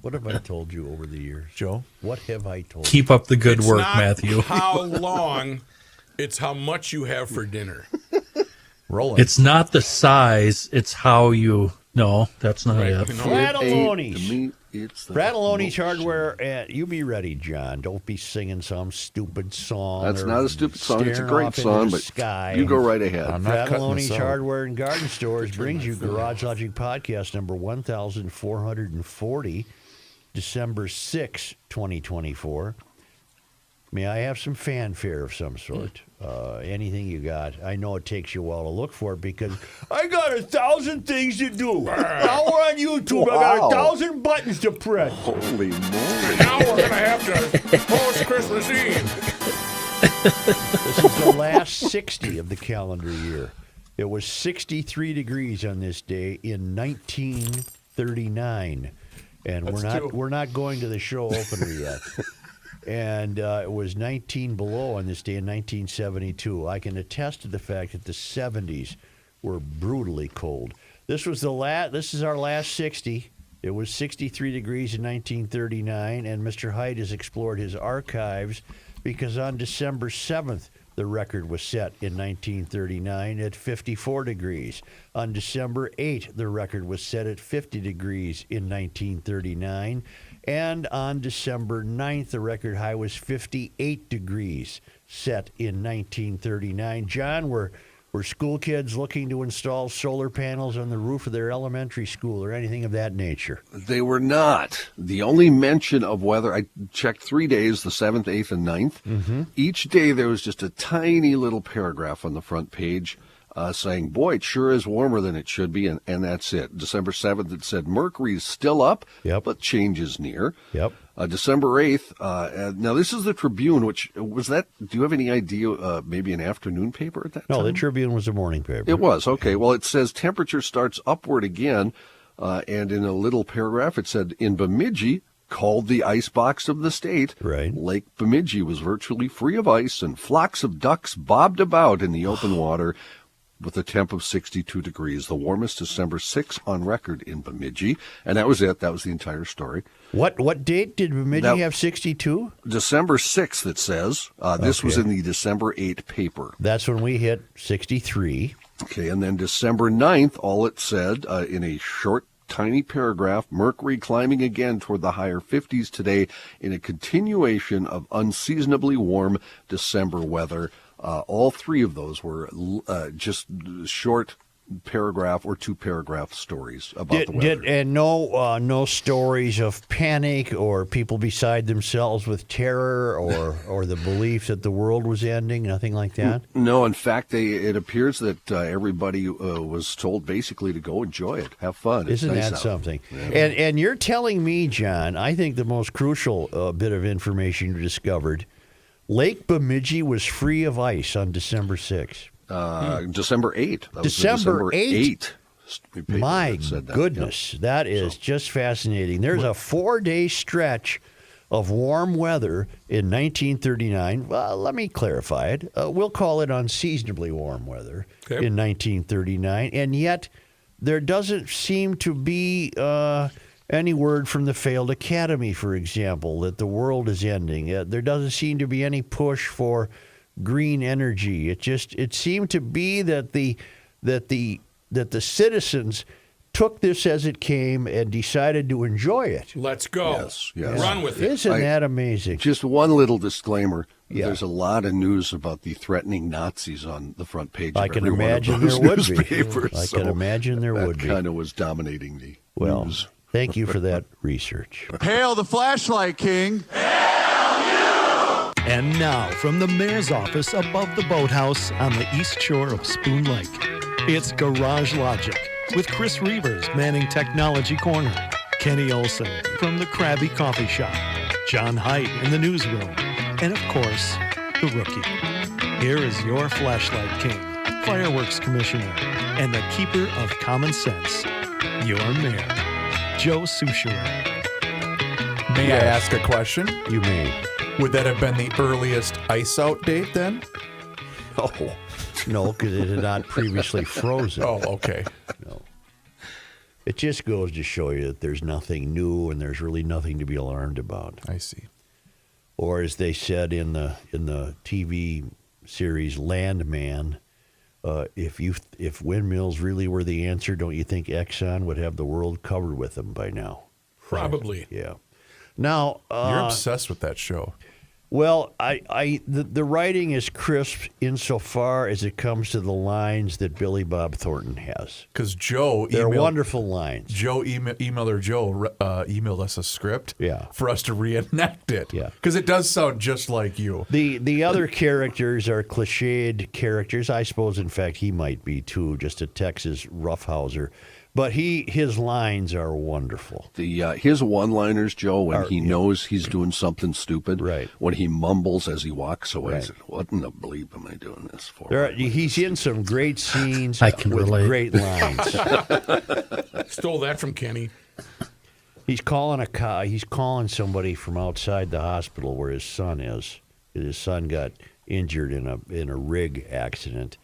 What have I told you over the years, Joe? What have I told you? Keep up the good work, not Matthew. How long? It's how much you have for dinner. Rolling. It's not the size, it's how you... No, that's not it. Frattallone's. It's the Frattallone's Hardware. And you be ready, John. Don't be singing some stupid song. That's or not a stupid song. It's a staring great off into song, the but sky. you go right ahead. I'm not cutting Frattallone's this out. Hardware and Garden Stores brings you Garage Logic Podcast number 1440, December 6, 2024. May I have some fanfare of some sort? Anything you got? I know it takes you a while to look for it because I got 1,000 things to do. Now we're on YouTube. I got 1,000 buttons to press. Holy moly. Now we're going to have to post Christmas Eve. This is the last 60 of the calendar year. It was 63 degrees on this day in 1939, and we're not going to the show opener yet. And it was 19 below on this day in 1972. I can attest to the fact that the 70s were brutally cold. This was This is our last 60. It was 63 degrees in 1939, and Mr. Hyde has explored his archives because on December 7th, the record was set in 1939 at 54 degrees. On December 8th, the record was set at 50 degrees in 1939. And on December 9th, the record high was 58 degrees, set in 1939. John, were school kids looking to install solar panels on the roof of their elementary school or anything of that nature? They were not. The only mention of weather, I checked 3 days, the 7th, 8th, and 9th. Mm-hmm. Each day there was just a tiny little paragraph on the front page saying, boy, it sure is warmer than it should be, and that's it. December 7th, it said, Mercury's still up, but change is near. Yep. December 8th, now this is the Tribune, which was that, do you have any idea, maybe an afternoon paper at that time? No, the Tribune was a morning paper. It was, okay. Well, it says temperature starts upward again, and in a little paragraph it said, in Bemidji, called the icebox of the state, right. Lake Bemidji was virtually free of ice, and flocks of ducks bobbed about in the open water, with a temp of 62 degrees, the warmest December 6 on record in Bemidji. And that was it. That was the entire story. What date did Bemidji have 62? December 6th, it says. This was in the December 8 paper. That's when we hit 63. Okay, and then December 9th, all it said in a short, tiny paragraph, Mercury climbing again toward the higher 50s today in a continuation of unseasonably warm December weather. All three of those were just short paragraph or two paragraph stories about the weather. And no stories of panic or people beside themselves with terror or the belief that the world was ending, nothing like that? No, in fact, it appears that everybody was told basically to go enjoy it, have fun. Isn't that something? Yeah. And you're telling me, John, I think the most crucial bit of information you discovered, Lake Bemidji was free of ice on December 6th. December 8th. December 8th. My goodness, yeah. That is just fascinating. There's a 4-day stretch of warm weather in 1939. Well, let me clarify it. We'll call it unseasonably warm weather in 1939. And yet there doesn't seem to be any word from the failed academy, for example, that the world is ending. There doesn't seem to be any push for green energy. It seemed to be that the citizens took this as it came and decided to enjoy it. Let's go. Yes. Run with it. Isn't that amazing? Just one little disclaimer. Yeah. There's a lot of news about the threatening Nazis on the front page of every one of those newspapers. I can imagine there would be. That kind of was dominating the news. Thank you for that research. Hail the flashlight king. Hail you! And now, from the mayor's office above the boathouse on the east shore of Spoon Lake, it's Garage Logic with Chris Reavers manning Technology Corner, Kenny Olson from the Krabby Coffee Shop, John Haidt in the newsroom, and of course, the Rookie. Here is your flashlight king, fireworks commissioner, and the keeper of common sense, your mayor, Joe Soucheray. May I ask a question? You may. Would that have been the earliest ice out date then? Oh, no, because it had not previously frozen. Oh, okay. No. It just goes to show you that there's nothing new and there's really nothing to be alarmed about. I see. Or as they said in the TV series Landman, if windmills really were the answer, don't you think Exxon would have the world covered with them by now? Probably. Yeah. Now You're obsessed with that show. well, the writing is crisp insofar as it comes to the lines that Billy Bob Thornton has. Because Joe They're emailed, wonderful lines. Emailer Joe emailed us a script Yeah. for us to reenact it. Yeah. Because it does sound just like you. The other characters are cliched characters. I suppose, in fact, he might be too, just a Texas roughhouser. But his lines are wonderful. His one-liners, Joe, when he knows he's doing something stupid, Right. when he mumbles as he walks away, Right. says, what in the bleep am I doing this for? He's in some great scenes I can with relate. great lines. Stole that from Kenny. He's calling somebody from outside the hospital where his son is. His son got injured in a rig accident,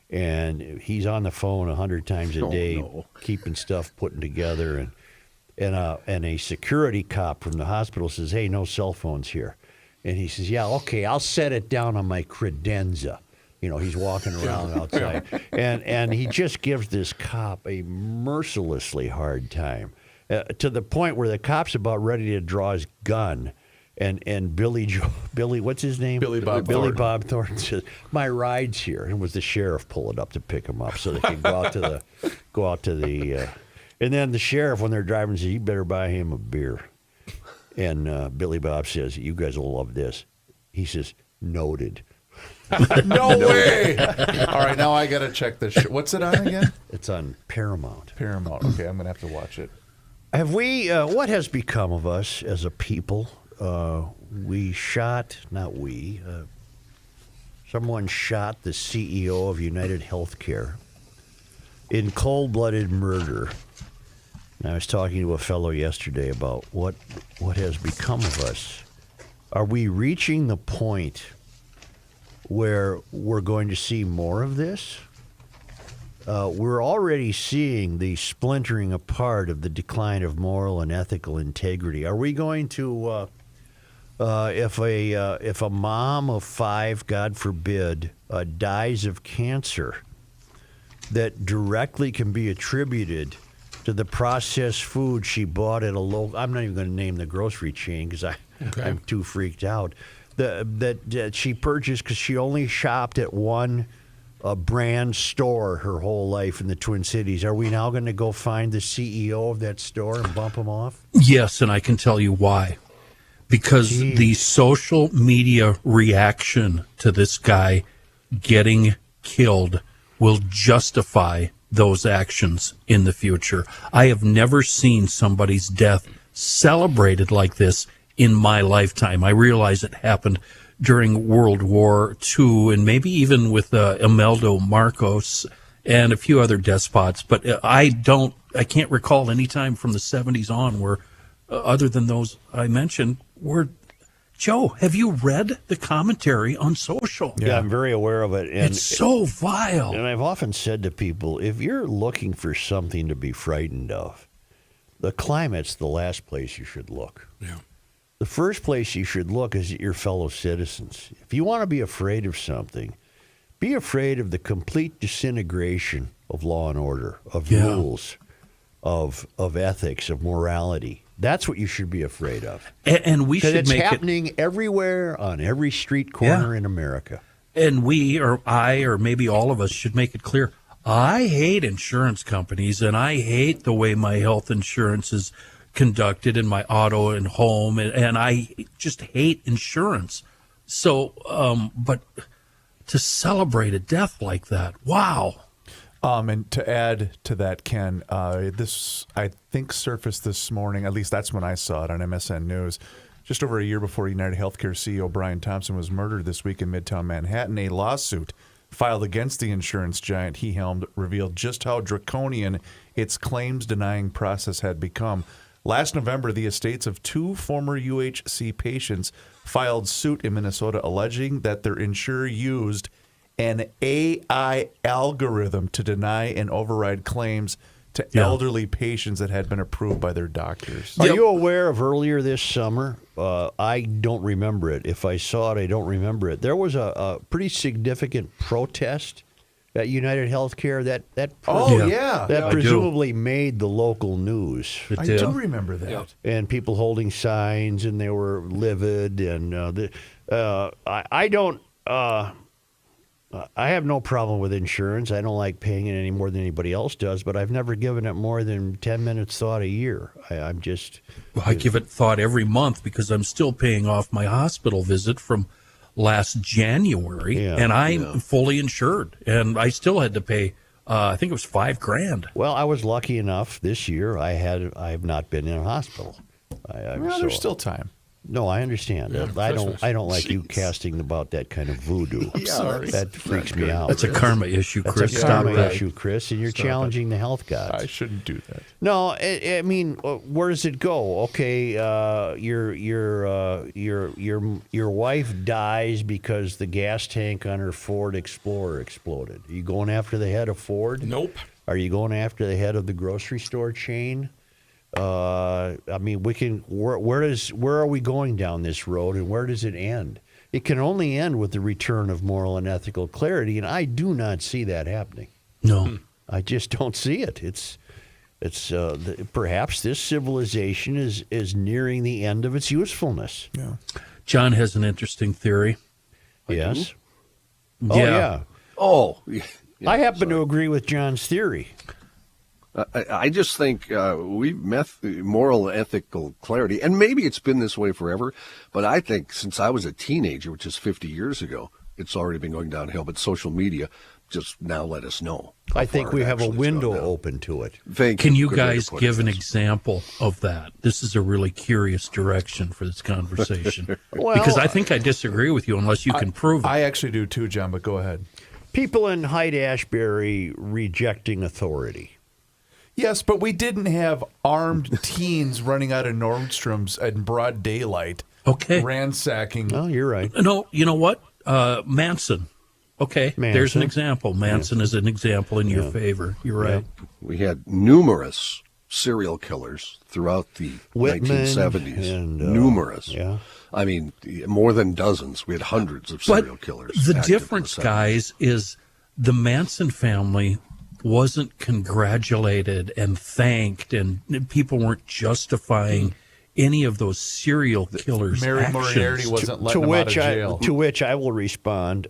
and he's on the phone 100 times a day, no. keeping stuff putting together. And a security cop from the hospital says, "Hey, no cell phones here." And he says, "Yeah, okay, I'll set it down on my credenza." You know, he's walking around outside, and he just gives this cop a mercilessly hard time. To the point where the cop's about ready to draw his gun, and Billy, what's his name? Billy Bob Billy Thornton. Bob Thornton says, "My ride's here," and was the sheriff pulling up to pick him up so they can go out to the, and then the sheriff, when they're driving, says, "You better buy him a beer," and Billy Bob says, "You guys will love this." He says, "Noted." No way! All right, now I got to check this. What's it on again? It's on Paramount. Paramount. Okay, I'm going to have to watch it. Have we? What has become of us as a people? Someone shot the CEO of United Healthcare in cold-blooded murder. And I was talking to a fellow yesterday about what has become of us. Are we reaching the point where we're going to see more of this? We're already seeing the splintering apart of the decline of moral and ethical integrity. Are we going to, if a mom of 5, God forbid, dies of cancer, that directly can be attributed to the processed food she bought at a local? I'm not even going to name the grocery chain because I'm too freaked out. That she purchased because she only shopped at one brand store her whole life in the Twin Cities. Are we now going to go find the CEO of that store and bump him off? Yes, and I can tell you why. Because the social media reaction to this guy getting killed will justify those actions in the future. I have never seen somebody's death celebrated like this in my lifetime. I realize it happened during World War II and maybe even with Imelda Marcos and a few other despots. But I can't recall any time from the 70s on where, other than those I mentioned, where, Joe, have you read the commentary on social? Yeah, I'm very aware of it. And It's so vile. And I've often said to people, if you're looking for something to be frightened of, the climate's the last place you should look. Yeah. The first place you should look is at your fellow citizens. If you want to be afraid of something, be afraid of the complete disintegration of law and order, of rules, of ethics, of morality. That's what you should be afraid of. And we should Because it's make happening everywhere on every street corner in America. And we, or I, or maybe all of us should make it clear, I hate insurance companies, and I hate the way my health insurance is conducted in my auto and home, and I just hate insurance. So, but to celebrate a death like that, wow. And to add to that, Ken, this, I think, surfaced this morning, at least that's when I saw it on MSN News, just over a year before United Healthcare CEO Brian Thompson was murdered this week in Midtown Manhattan. A lawsuit filed against the insurance giant he helmed revealed just how draconian its claims-denying process had become. Last November, the estates of 2 former UHC patients filed suit in Minnesota alleging that their insurer used an AI algorithm to deny and override claims to Yeah. elderly patients that had been approved by their doctors. Are you aware of earlier this summer? I don't remember it. If I saw it, I don't remember it. There was a pretty significant protest at United Healthcare that Yeah. that I do. presumably made the local news. It I did. do remember that. And people holding signs, and they were livid. And I don't. I have no problem with insurance. I don't like paying it any more than anybody else does, but I've never given it more than 10 minutes thought a year. I'm just. Well, I give it thought every month because I'm still paying off my hospital visit from last January, Yeah, and I'm fully insured, and I still had to pay. I think it was $5,000. Well, I was lucky enough this year. I have not been in a hospital. Well, there's still time. No, I understand. I don't like you casting about that kind of voodoo. sorry. That freaks me out. That's a karma issue, That's Chris. a Stop karma that. issue, Chris, and you're challenging the health gods. I shouldn't do that. No, I mean, where does it go? Okay, your wife dies because the gas tank on her Ford Explorer exploded. Are you going after the head of Ford? Nope. Are you going after the head of the grocery store chain? I mean, we can. Where are we going down this road, and where does it end? It can only end with the return of moral and ethical clarity, and I do not see that happening. No. I just don't see it. Perhaps this civilization is nearing the end of its usefulness. Yeah. John has an interesting theory. Yes. Yeah. Oh yeah. Oh, yeah, I happen to agree with John's theory. I just think we've met moral and ethical clarity, and maybe it's been this way forever, but I think since I was a teenager, which is 50 years ago, it's already been going downhill, but social media just now let us know. I think we have a window open to it. Can you Good way to guys put it, give an yes. example of that? This is a really curious direction for this conversation. Well, because I think I disagree with you unless you can prove it. I actually do too, John, but go ahead. People in Hyde-Ashbury rejecting authority. Yes, but we didn't have armed teens running out of Nordstrom's in broad daylight, Okay. ransacking. Oh, you're right. No, you know what? Manson. Okay, there's an Manson. example. Manson is an example in your favor. You're right. We had numerous serial killers throughout the Whitman 1970s. and, numerous. yeah. I mean, more than dozens. We had hundreds of serial killers. The active in difference, 70s. guys, is the Manson family wasn't congratulated and thanked, and people weren't justifying any of those serial killers' Mary actions. Moriarty wasn't letting them out of jail. To which I will respond,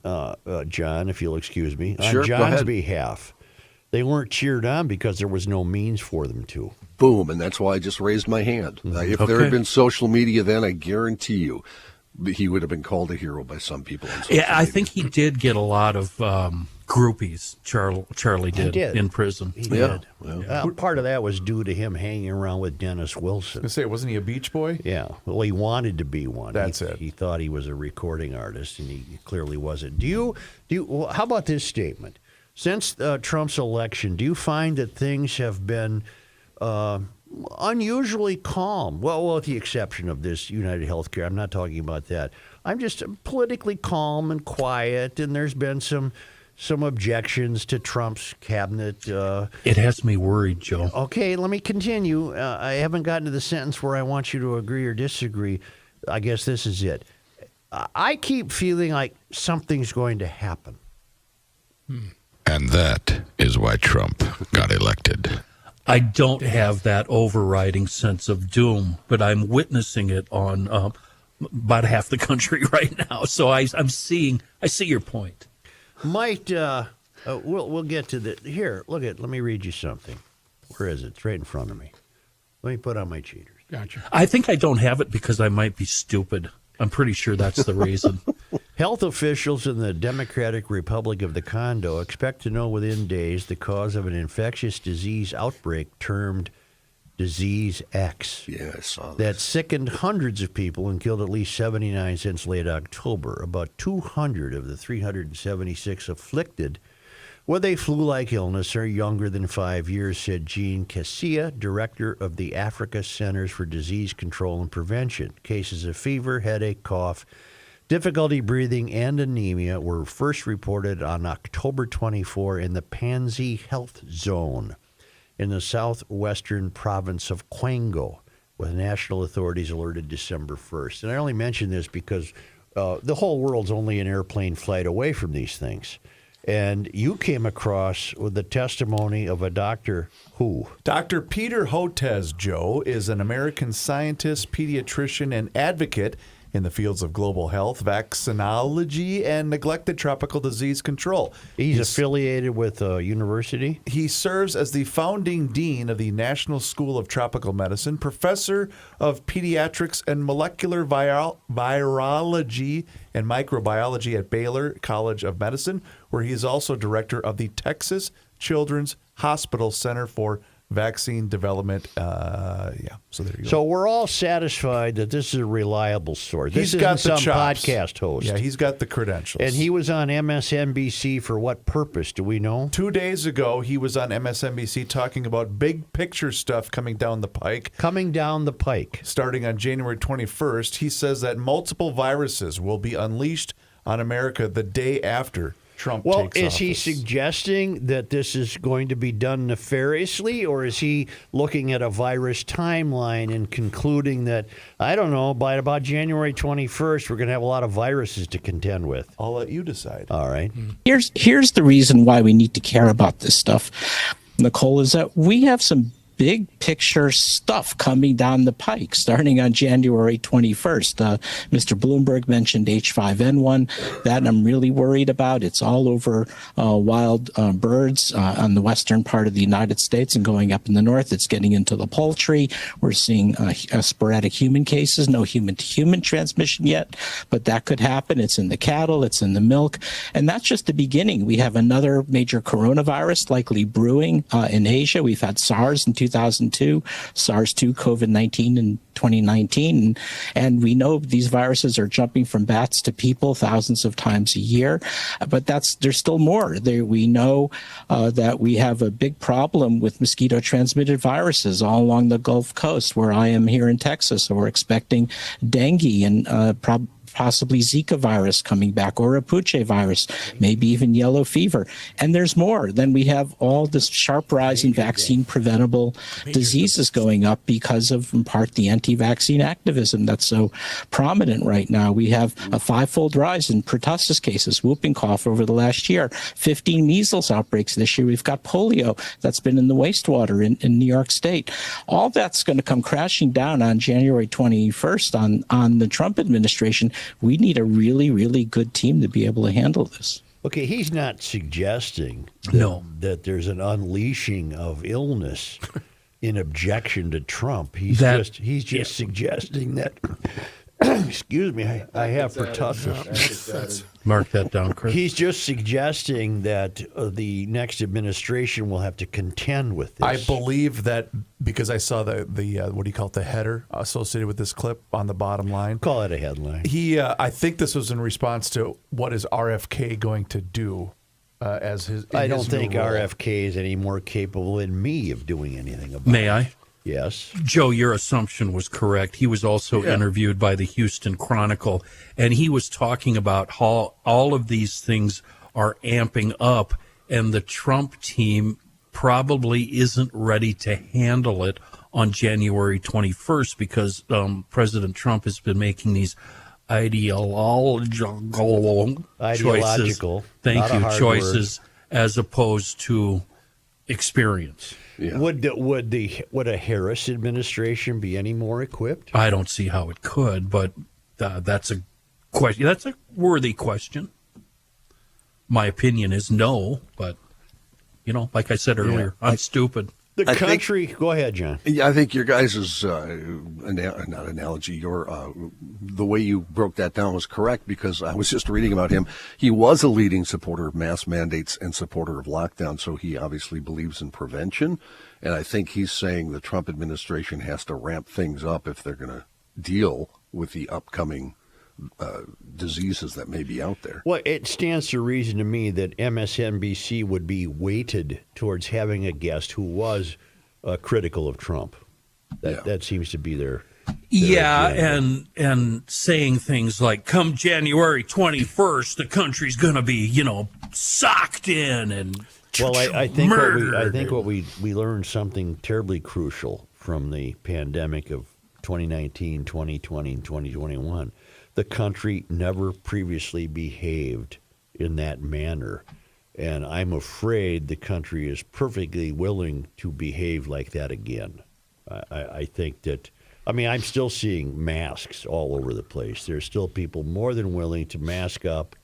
John, if you'll excuse me, Sure, on go John's ahead. behalf. They weren't cheered on because there was no means for them to. Boom, and that's why I just raised my hand. If there Okay. had been social media then, I guarantee you he would have been called a hero by some people on social Yeah, I media. think he did get a lot of groupies. Charlie did, did. in prison. He Yeah, did. well. Part of that was due to him hanging around with Dennis Wilson. I say, wasn't he a Beach Boy? Yeah, well, he wanted to be one. That's it. He thought he was a recording artist, and he clearly wasn't. Do you? Well, how about this statement? Since Trump's election, do you find that things have been unusually calm? Well, with the exception of this United Healthcare, I'm not talking about that. I'm just politically calm and quiet, and there's been some objections to Trump's cabinet. It has me worried, Joe. Okay, let me continue. I haven't gotten to the sentence where I want you to agree or disagree. I guess this is it. I keep feeling like something's going to happen. And that is why Trump got elected. I don't have that overriding sense of doom, but I'm witnessing it on about half the country right now. So I see your point. Might we'll get to the here. Let me read you something. Where is it? It's right in front of me. Let me put on my cheaters. Gotcha. I think I don't have it because I might be stupid. I'm pretty sure that's the reason. Health officials in the Democratic Republic of the Congo expect to know within days the cause of an infectious disease outbreak termed Disease X. Yeah, I saw that. That sickened hundreds of people and killed at least 79 since late October. About 200 of the 376 afflicted with a flu-like illness are younger than 5 years, said Jean Cassia, director of the Africa Centers for Disease Control and Prevention. Cases of fever, headache, cough, difficulty breathing, and anemia were first reported on October 24 in the Panzi Health Zone, in the southwestern province of Quango, with national authorities alerted December 1st. And I only mention this because the whole world's only an airplane flight away from these things. And you came across with the testimony of a doctor who? Dr. Peter Hotez, Joe, is an American scientist, pediatrician, and advocate in the fields of global health, vaccinology, and neglected tropical disease control. He's affiliated with a university? He serves as the founding dean of the National School of Tropical Medicine, professor of pediatrics and molecular virology and microbiology at Baylor College of Medicine, where he is also director of the Texas Children's Hospital Center for Vaccine Development. So there you go. So we're all satisfied that this is a reliable source. This He's got isn't the some chops. podcast host. Yeah, he's got the credentials. And he was on MSNBC for what purpose? Do we know? 2 days ago, he was on MSNBC talking about big picture stuff coming down the pike. Coming down the pike. Starting on January 21st, he says that multiple viruses will be unleashed on America the day after Trump takes office. Well, is he suggesting that this is going to be done nefariously, or is he looking at a virus timeline and concluding that, I don't know, by about January 21st, we're going to have a lot of viruses to contend with? I'll let you decide. All right. Here's the reason why we need to care about this stuff, Nicole, is that we have some big picture stuff coming down the pike starting on January 21st. Mr. Bloomberg mentioned H5N1. That I'm really worried about. It's all over wild birds on the western part of the United States and going up in the north. It's getting into the poultry. We're seeing sporadic human cases, no human-to-human transmission yet, but that could happen. It's in the cattle. It's in the milk. And that's just the beginning. We have another major coronavirus likely brewing in Asia. We've had SARS in 2002, SARS-2, COVID-19 in 2019. And we know these viruses are jumping from bats to people thousands of times a year. But there's still more. We know that we have a big problem with mosquito-transmitted viruses all along the Gulf Coast, where I am here in Texas. So we're expecting dengue and possibly Zika virus coming back, or a Puche virus, maybe even yellow fever. And there's more. Then we have all this sharp rise in vaccine-preventable diseases going up because of, in part, the anti-vaccine activism that's so prominent right now. We have a five-fold rise in pertussis cases, whooping cough over the last year, 15 measles outbreaks this year. We've got polio that's been in the wastewater in New York State. All that's going to come crashing down on January 21st on the Trump administration. We need a really, really good team to be able to handle this. Okay, he's not suggesting that there's an unleashing of illness in objection to Trump. He's just suggesting that. Excuse me, I have pertussis. Mark that down, Chris. He's just suggesting that the next administration will have to contend with this. I believe that because I saw the what do you call it, the header associated with this clip on the bottom line. Call it a headline. I think this was in response to what is RFK going to do as his. I don't think RFK is any more capable than me of doing anything about it. May I? Yes. Joe, your assumption was correct. He was also interviewed by the Houston Chronicle, and he was talking about how all of these things are amping up, and the Trump team probably isn't ready to handle it on January 21st because President Trump has been making these ideological choices. Thank you, choices as opposed to experience. Yeah. Would a Harris administration be any more equipped? I don't see how it could, but that's a question. That's a worthy question. My opinion is no, but like I said earlier, I'm stupid. The country. Go ahead, John. Yeah, I think your guys' not analogy, the way you broke that down was correct, because I was just reading about him. He was a leading supporter of mask mandates and supporter of lockdown, so he obviously believes in prevention. And I think he's saying the Trump administration has to ramp things up if they're going to deal with the upcoming diseases that may be out there. Well, it stands to reason to me that MSNBC would be weighted towards having a guest who was critical of Trump. That seems to be their agenda. and saying things like, come January 21st, the country's going to be, socked in, and Well, I think what we learned something terribly crucial from the pandemic of 2019, 2020, and 2021. The country never previously behaved in that manner. And I'm afraid the country is perfectly willing to behave like that again. I think that, I'm still seeing masks all over the place. There's still people more than willing to mask up.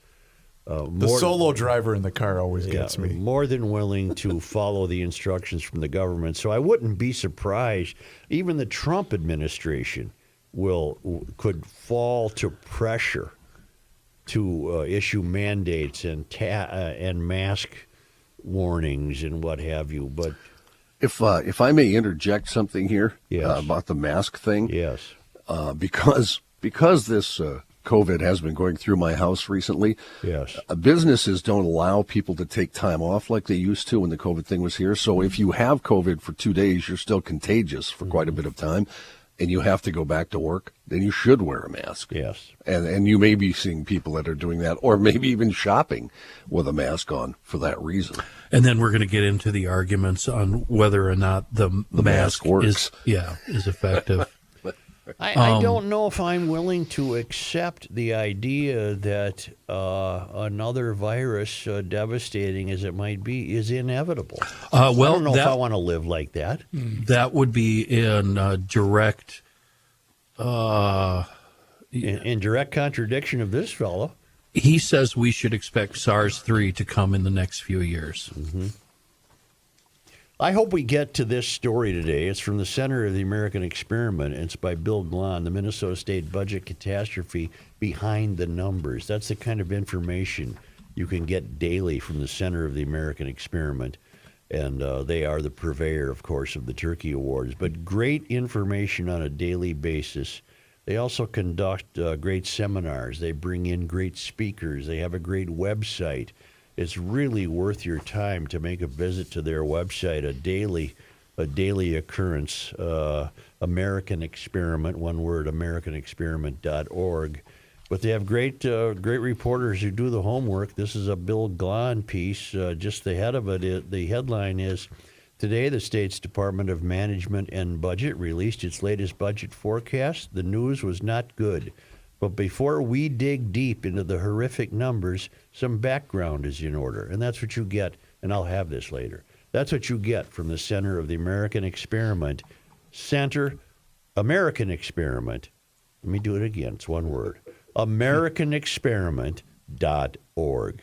The solo driver in the car always gets me. More than willing to follow the instructions from the government. So I wouldn't be surprised. Even the Trump administration could fall to pressure to issue mandates and mask warnings and what have you. But if I may interject something here Yes. About the mask thing, yes, because this COVID has been going through my house recently. yes, Businesses don't allow people to take time off like they used to when the COVID thing was here. So if you have COVID for 2 days, you're still contagious for quite a bit of time, and you have to go back to work, then you should wear a mask. yes. And you may be seeing people that are doing that, or maybe even shopping with a mask on for that reason. And then we're going to get into the arguments on whether or not the mask works. is effective. I don't know if I'm willing to accept the idea that another virus, devastating as it might be, is inevitable. I don't know if I want to live like that. That would be in direct... in direct contradiction of this fellow. He says we should expect SARS-3 to come in the next few years. Mm-hmm. I hope we get to this story today. It's from the Center of the American Experiment. It's by Bill Glahn, the Minnesota State Budget Catastrophe Behind the Numbers. That's the kind of information you can get daily from the Center of the American Experiment. And they are the purveyor, of course, of the Turkey Awards. But great information on a daily basis. They also conduct great seminars. They bring in great speakers. They have a great website. It's really worth your time to make a visit to their website, a daily occurrence, American Experiment, one word, americanexperiment.org. But they have great reporters who do the homework. This is a Bill Glahn piece. Just the head of it, the headline is, today the state's Department of Management and Budget released its latest budget forecast. The news was not good. But before we dig deep into the horrific numbers, some background is in order. And that's what you get, and I'll have this later. That's what you get from the Center of the American Experiment. Center, American Experiment. Let me do it again. It's one word. AmericanExperiment.org.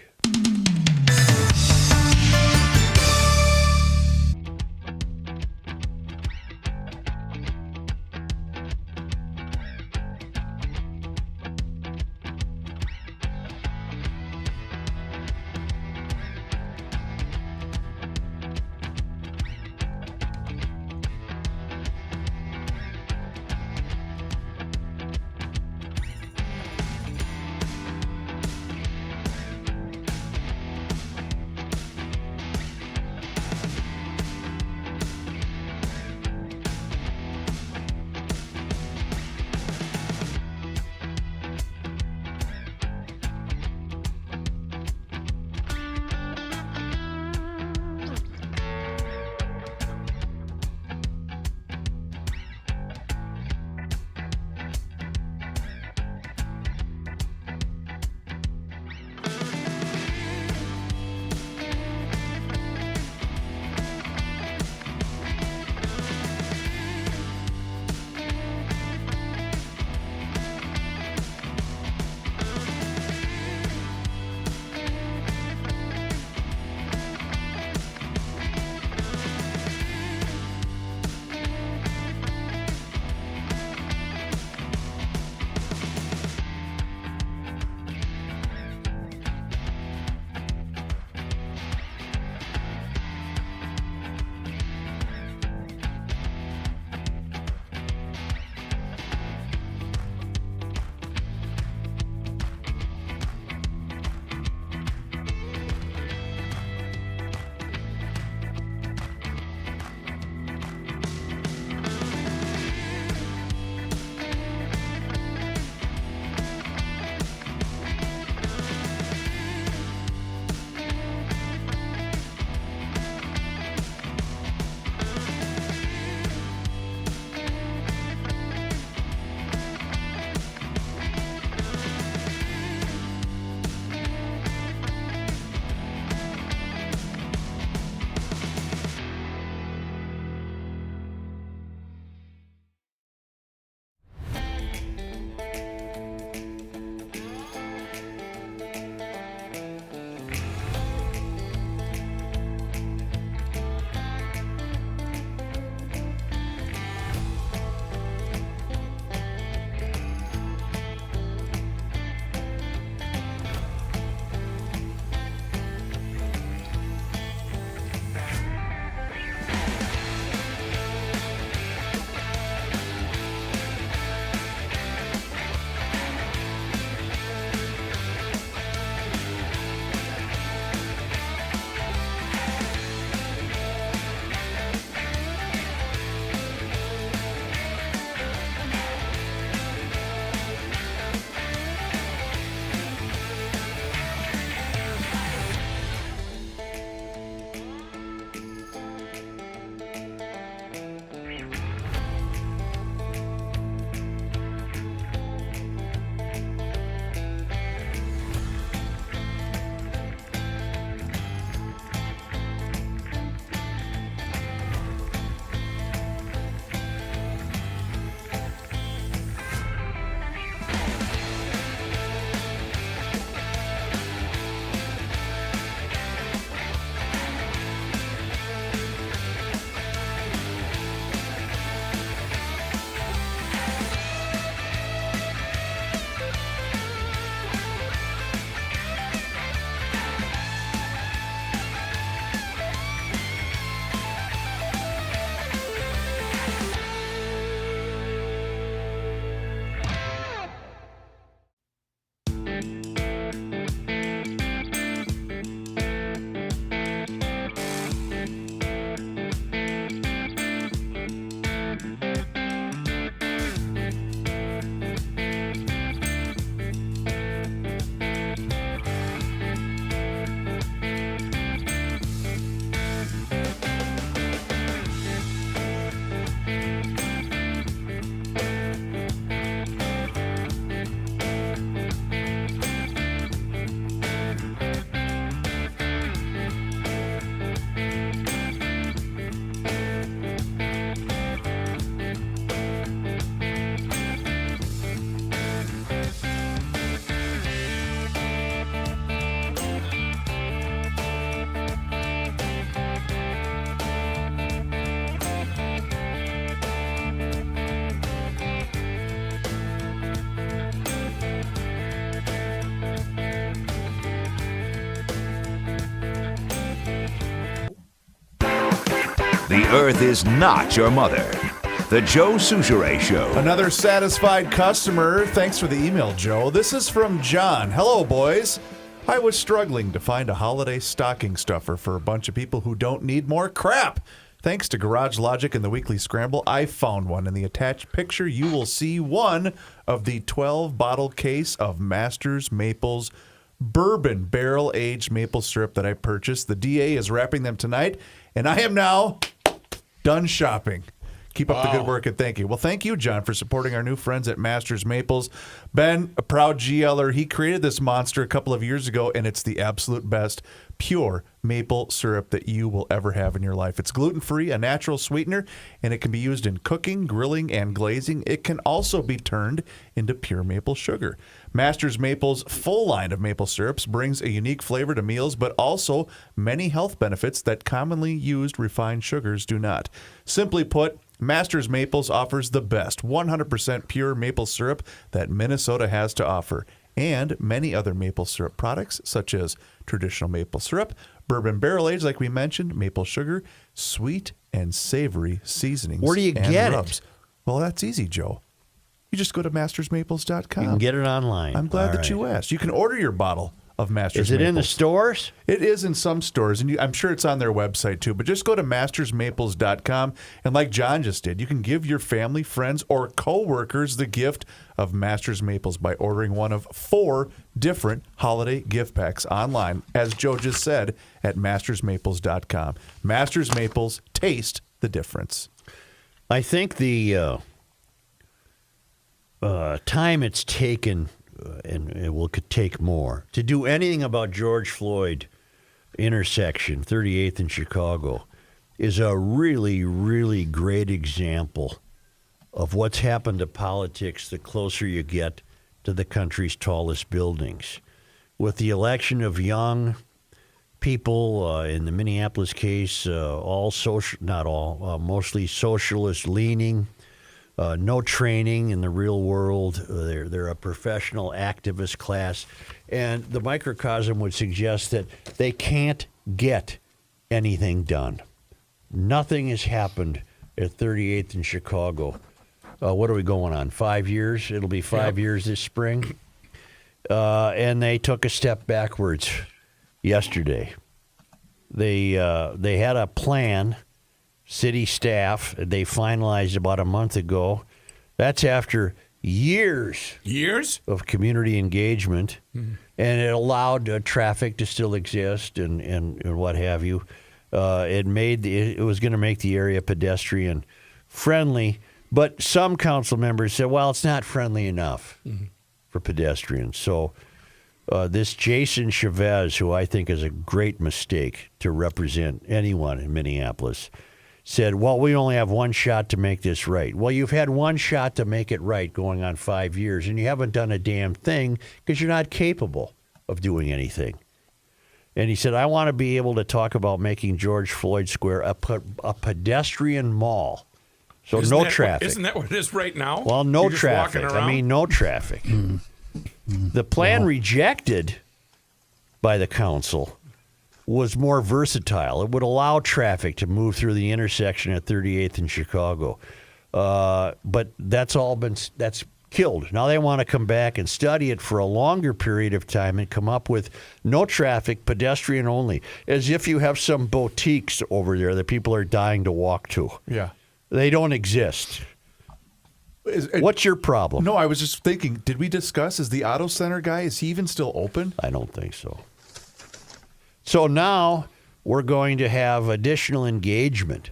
The earth is not your mother. The Joe Soucheray Show. Another satisfied customer. Thanks for the email, Joe. This is from John. Hello, boys. I was struggling to find a holiday stocking stuffer for a bunch of people who don't need more crap. Thanks to Garage Logic and the Weekly Scramble, I found one. In the attached picture, you will see one of the 12-bottle case of Masters Maples bourbon barrel-aged maple syrup that I purchased. The DA is wrapping them tonight, and I am now done shopping. Keep up the good work, and thank you. Well, thank you, John, for supporting our new friends at Masters Maples. Ben, a proud GLer, he created this monster a couple of years ago, and it's the absolute best pure maple syrup that you will ever have in your life. It's gluten-free, a natural sweetener, and it can be used in cooking, grilling, and glazing. It can also be turned into pure maple sugar. Masters Maples' full line of maple syrups brings a unique flavor to meals, but also many health benefits that commonly used refined sugars do not. Simply put, Masters Maples offers the best 100% pure maple syrup that Minnesota has to offer, and many other maple syrup products such as traditional maple syrup, bourbon barrel aged like we mentioned, maple sugar, sweet and savory seasonings. Where do you get rubs. it? Well, that's easy, Joe. You just go to mastersmaples.com. You can get it online. I'm glad All that right. you asked. You can order your bottle of Masters Is it Maples. in the stores? It is in some stores, and I'm sure it's on their website too. But just go to mastersmaples.com, and like John just did, you can give your family, friends, or coworkers the gift of Masters Maples by ordering one of 4 different holiday gift packs online, as Joe just said, at mastersmaples.com. Masters Maples, taste the difference. I think the time it's taken, and it will take more, to do anything about George Floyd intersection, 38th in Chicago, is a really, really great example of what's happened to politics the closer you get to the country's tallest buildings. With the election of young people, in the Minneapolis case, all social, not all, mostly socialist leaning, no training in the real world. They're a professional activist class. And the microcosm would suggest that they can't get anything done. Nothing has happened at 38th in Chicago. What are we going on? 5 years? It'll be 5 years this spring. And they took a step backwards yesterday. They had a plan. City staff, they finalized about a month ago. That's after years of community engagement, and it allowed traffic to still exist and what have you. It was going to make the area pedestrian friendly, but some council members said, well, it's not friendly enough for pedestrians. So this Jason Chavez, who I think is a great mistake to represent anyone in Minneapolis, said, well, we only have one shot to make this right. Well, you've had one shot to make it right going on 5 years, and you haven't done a damn thing because you're not capable of doing anything. And he said, I want to be able to talk about making George Floyd Square a pedestrian mall. So no traffic. Isn't that what it is right now? Well, no traffic. I mean, no traffic. The plan rejected by the council was more versatile. It would allow traffic to move through the intersection at 38th in Chicago. But that's killed. Now they want to come back and study it for a longer period of time and come up with no traffic, pedestrian only, as if you have some boutiques over there that people are dying to walk to. Yeah. They don't exist. What's your problem? No, I was just thinking, did we discuss, is the Auto Center guy, is he even still open? I don't think so. So now we're going to have additional engagement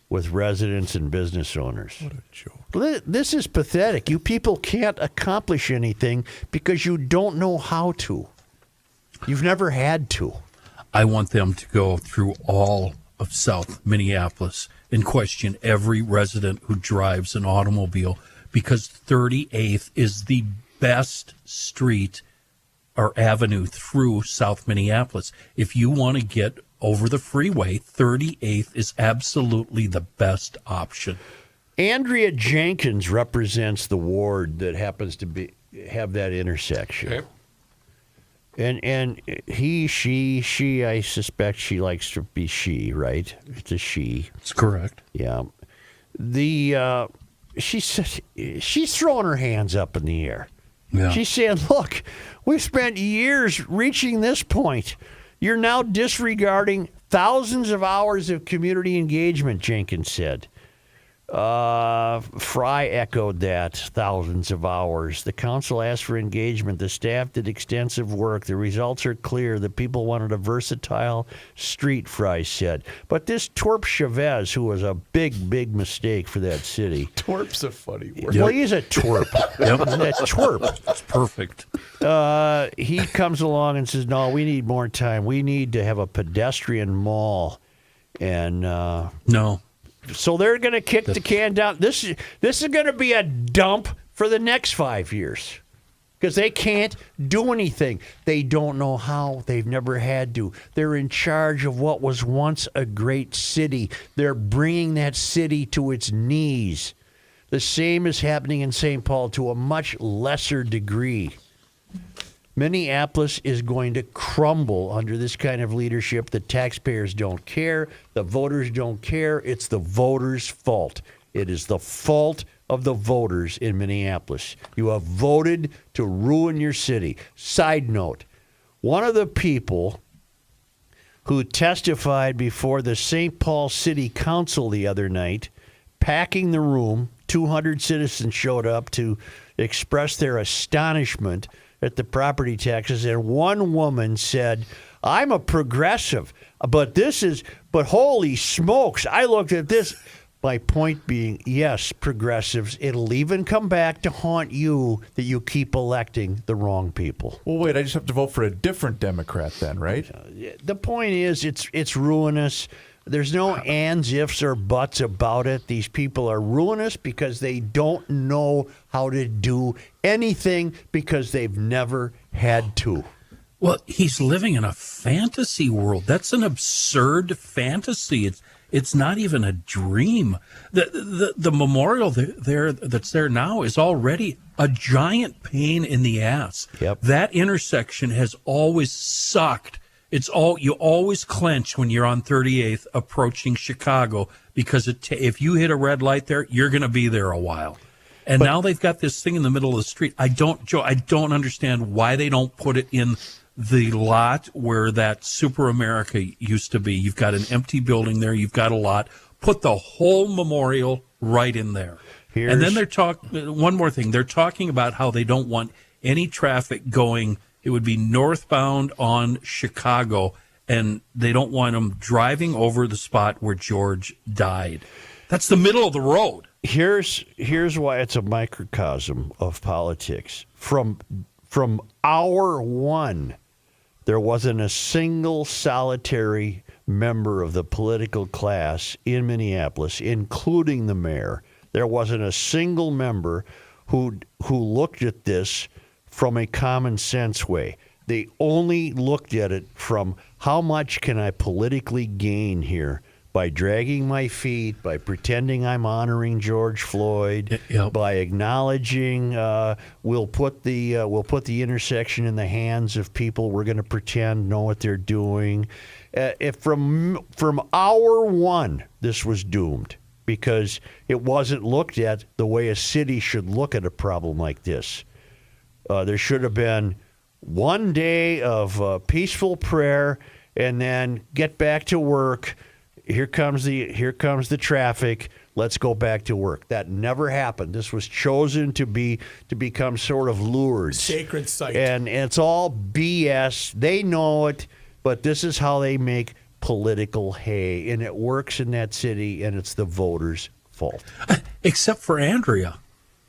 with residents and business owners. What a joke. This is pathetic. You people can't accomplish anything because you don't know how to. You've never had to. I want them to go through all of South Minneapolis and question every resident who drives an automobile, because 38th is the best street or avenue through South Minneapolis. If you want to get over the freeway, 38th is absolutely the best option. Andrea Jenkins represents the ward that happens to have that intersection. Okay. And he, she, I suspect she likes to be she, right? It's a she. That's correct. Yeah. She's throwing her hands up in the air. Yeah. She's saying, look, we've spent years reaching this point. You're now disregarding thousands of hours of community engagement, Jenkins said. Fry echoed that, thousands of hours. The council asked for engagement. The staff did extensive work. The results are clear. The people wanted a versatile street, Fry said. But this Torp Chavez, who was a big, big mistake for that city. Torp's a funny word. Well, he's a twerp. That twerp. That's perfect. He comes along and says, no, we need more time. We need to have a pedestrian mall. And no. So they're going to kick the can down. This is going to be a dump for the next 5 years because they can't do anything. They don't know how. They've never had to. They're in charge of what was once a great city. They're bringing that city to its knees. The same is happening in St. Paul to a much lesser degree. Minneapolis is going to crumble under this kind of leadership. The taxpayers don't care. The voters don't care. It's the voters' fault. It is the fault of the voters in Minneapolis. You have voted to ruin your city. Side note, one of the people who testified before the St. Paul City Council the other night, packing the room, 200 citizens showed up to express their astonishment at the property taxes, and one woman said, I'm a progressive, but holy smokes, I looked at this. My point being, yes, progressives, it'll even come back to haunt you that you keep electing the wrong people. Well, wait, I just have to vote for a different Democrat then, right? The point is, it's ruinous. There's no ands, ifs, or buts about it. These people are ruinous because they don't know how to do anything because they've never had to. Well, he's living in a fantasy world. That's an absurd fantasy. It's not even a dream. The memorial that's there now is already a giant pain in the ass. Yep. That intersection has always sucked. You always clench when you're on 38th approaching Chicago because if you hit a red light there, you're going to be there a while. And now they've got this thing in the middle of the street. I don't understand why they don't put it in the lot where that Super America used to be. You've got an empty building there. You've got a lot. Put the whole memorial right in there. And then one more thing. They're talking about how they don't want any traffic going. It would be northbound on Chicago, and they don't want them driving over the spot where George died. That's the middle of the road. Here's why it's a microcosm of politics. From hour one, there wasn't a single solitary member of the political class in Minneapolis, including the mayor. There wasn't a single member who looked at this from a common sense way. They only looked at it from how much can I politically gain here by dragging my feet, by pretending I'm honoring George Floyd, by acknowledging we'll put the intersection in the hands of people we're going to pretend know what they're doing. If from hour one, this was doomed because it wasn't looked at the way a city should look at a problem like this. There should have been one day of peaceful prayer and then get back to work. Here comes the traffic. Let's go back to work. That never happened. This was chosen to become sort of Lourdes. Sacred site. And it's all BS. They know it, but this is how they make political hay. And it works in that city, and it's the voters' fault. Except for Andrea.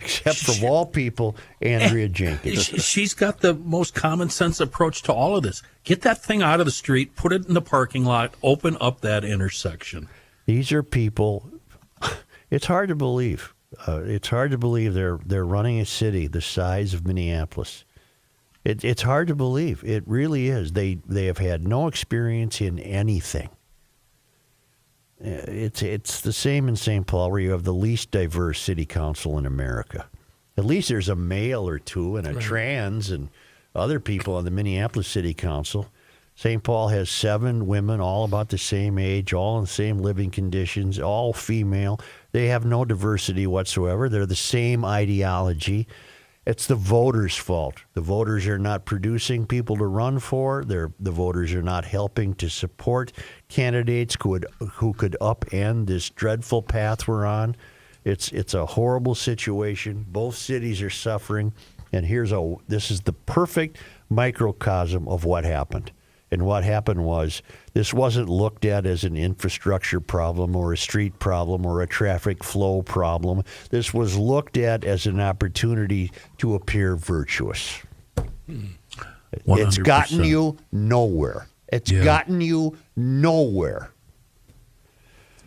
Except for all people, Andrea Jenkins. She's got the most common sense approach to all of this. Get that thing out of the street, put it in the parking lot, open up that intersection. These are people. It's hard to believe. It's hard to believe they're running a city the size of Minneapolis. It's hard to believe. It really is. They have had no experience in anything. It's the same in St. Paul, where you have the least diverse city council in America. At least there's a male or two and a trans and other people on the Minneapolis City Council. St. Paul has 7 women, all about the same age, all in the same living conditions, all female. They have no diversity whatsoever. They're the same ideology. It's the voters' fault. The voters are not producing people to run for. The voters are not helping to support candidates who could upend this dreadful path we're on. It's a horrible situation. Both cities are suffering, and this is the perfect microcosm of what happened. And what happened was this wasn't looked at as an infrastructure problem or a street problem or a traffic flow problem. This was looked at as an opportunity to appear virtuous. 100%. It's gotten you nowhere. It's gotten you nowhere.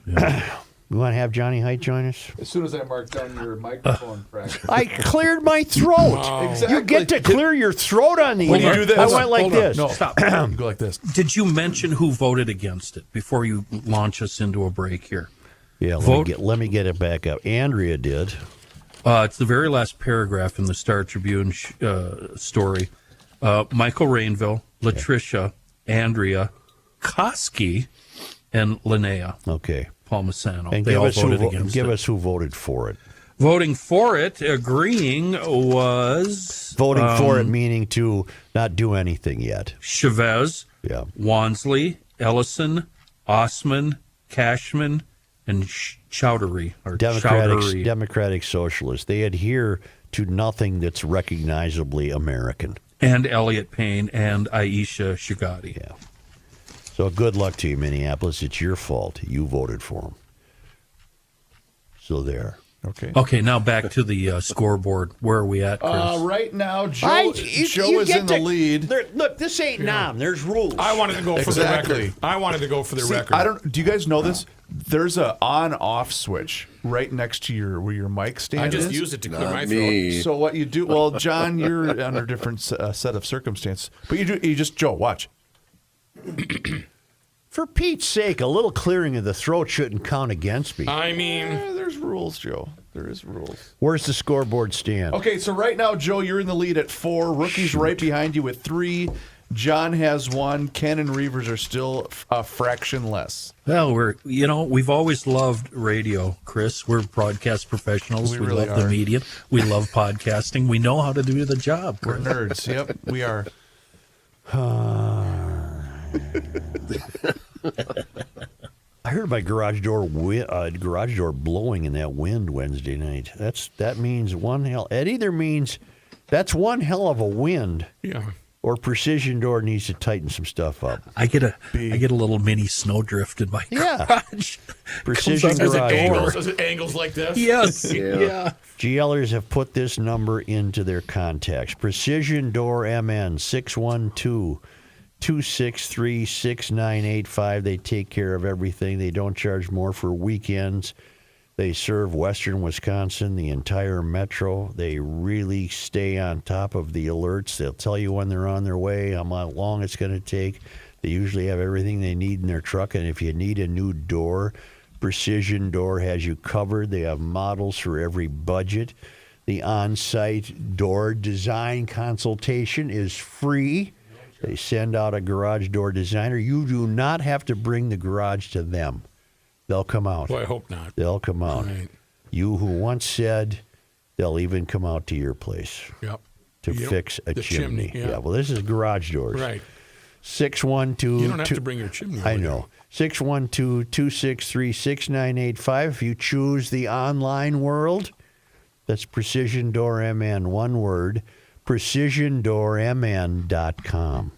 Yeah. You want to have Johnny Height join us? As soon as I mark down your microphone practice. I cleared my throat. Exactly. You get to clear your throat on the When air. you do this, I went like this. No, Stop. Go like this. Did you mention who voted against it before you launch us into a break here? Yeah, let me get it back up. Andrea did. It's the very last paragraph in the Star Tribune story. Michael Rainville, Latricia, Andrea, Koski, and Linnea. Okay. Palmisano. And they all voted against it. Give us who voted for it. Voting for it, agreeing, was... Voting for it meaning to not do anything yet. Chavez, Wansley, Ellison, Osman, Cashman, and Chowdhury. Or Chowdhury. Democratic Socialists. They adhere to nothing that's recognizably American. And Elliot Payne and Aisha Shagati. Yeah. So good luck to you, Minneapolis. It's your fault. You voted for them. So there. Okay, now back to the scoreboard. Where are we at, Chris? Right now, Joe is in the lead. Look, this ain't Nam. There's rules. I wanted to go for the record. I wanted to go for the record. Do you guys know this? There's a on-off switch right next to where your mic stand I just is. use it to clear my me. throat. So what you do? Well, John, you're under a different set of circumstances. But you just Joe, watch. For Pete's sake, a little clearing of the throat shouldn't count against me. I mean, there's rules, Joe. There is rules. Where's the scoreboard stand? Okay, so right now, Joe, you're in the lead at 4. Rookie's right behind you with 3. John has 1. Ken and Reavers are still a fraction less. Well, we've always loved radio, Chris. We're broadcast professionals. We really love the are. media. We love podcasting. We know how to do the job. We're nerds. Yep, we are. I heard my garage door blowing in that wind Wednesday night. That means one hell. It either means that's one hell of a wind, or Precision Door needs to tighten some stuff up. I get a little mini snowdrift in my garage. Precision Garage Door. As it angles like this. Yes. Yeah. GLers have put this number into their contacts. Precision Door MN 612-263-6985. They take care of everything. They don't charge more for weekends. They serve western Wisconsin, the entire metro. They really stay on top of the alerts. They'll tell you when they're on their way, how long it's going to take. They usually have everything they need in their truck. And if you need a new door, Precision Door has you covered. They have models for every budget. The on-site door design consultation is free. They send out a garage door designer. You do not have to bring the garage to them. They'll come out. Well, I hope not. They'll come out. Right. You who once said they'll even come out to your place to fix a chimney. Yeah, well, this is garage doors. Right. 612. You don't have to bring your chimney over I know. 612-263-6985. If you choose the online world, that's Precision Door MN, one word, precisiondoormn.com.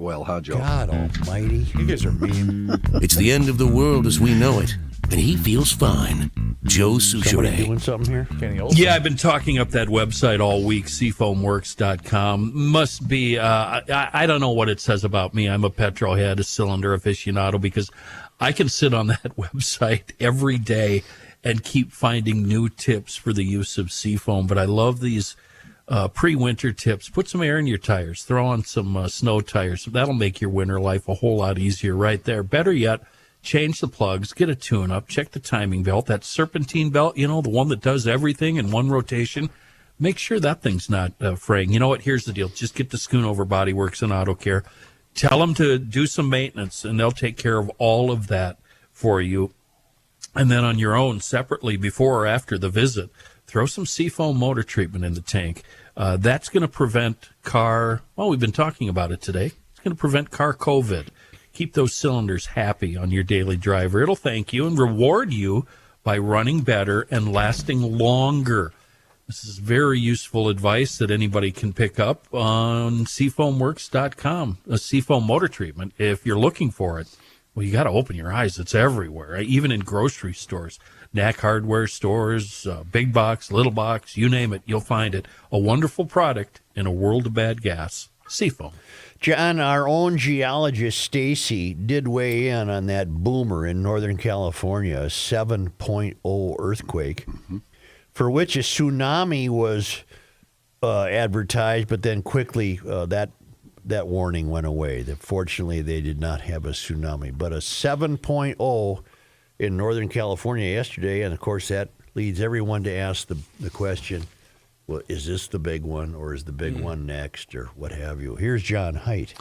well, huh, Joe? God almighty. You guys are mean. It's the end of the world as we know it, and he feels fine. Joe Somebody Soucheray. doing something here? Kenny Olsen. Yeah, I've been talking up that website all week, seafoamworks.com. Must be, I don't know what it says about me. I'm a petrol head, a cylinder aficionado, because I can sit on that website every day and keep finding new tips for the use of Seafoam. But I love these pre-winter tips. Put some air in your tires. Throw on some snow tires. That'll make your winter life a whole lot easier right there. Better yet, change the plugs, get a tune-up, check the timing belt, that serpentine belt, the one that does everything in one rotation. Make sure that thing's not fraying. You know what? Here's the deal. Just get to Schoonover Body Works and Auto Care. Tell them to do some maintenance, and they'll take care of all of that for you. And then on your own, separately, before or after the visit, throw some Seafoam motor treatment in the tank. That's going to prevent we've been talking about it today. It's going to prevent car COVID. Keep those cylinders happy on your daily driver. It'll thank you and reward you by running better and lasting longer. This is very useful advice that anybody can pick up on seafoamworks.com. A Seafoam motor treatment, if you're looking for it, well, you got to open your eyes. It's everywhere, even in grocery stores, Knack hardware stores, big box, little box, you name it, you'll find it. A wonderful product in a world of bad gas. Seafoam. John, our own geologist Stacy did weigh in on that boomer in Northern California, a 7.0 earthquake, for which a tsunami was advertised, but then quickly that warning went away. Fortunately, they did not have a tsunami, but a 7.0 in Northern California yesterday, and of course that leads everyone to ask the question, well, is this the big one, or is the big one next, or what have you? Here's John Haidt.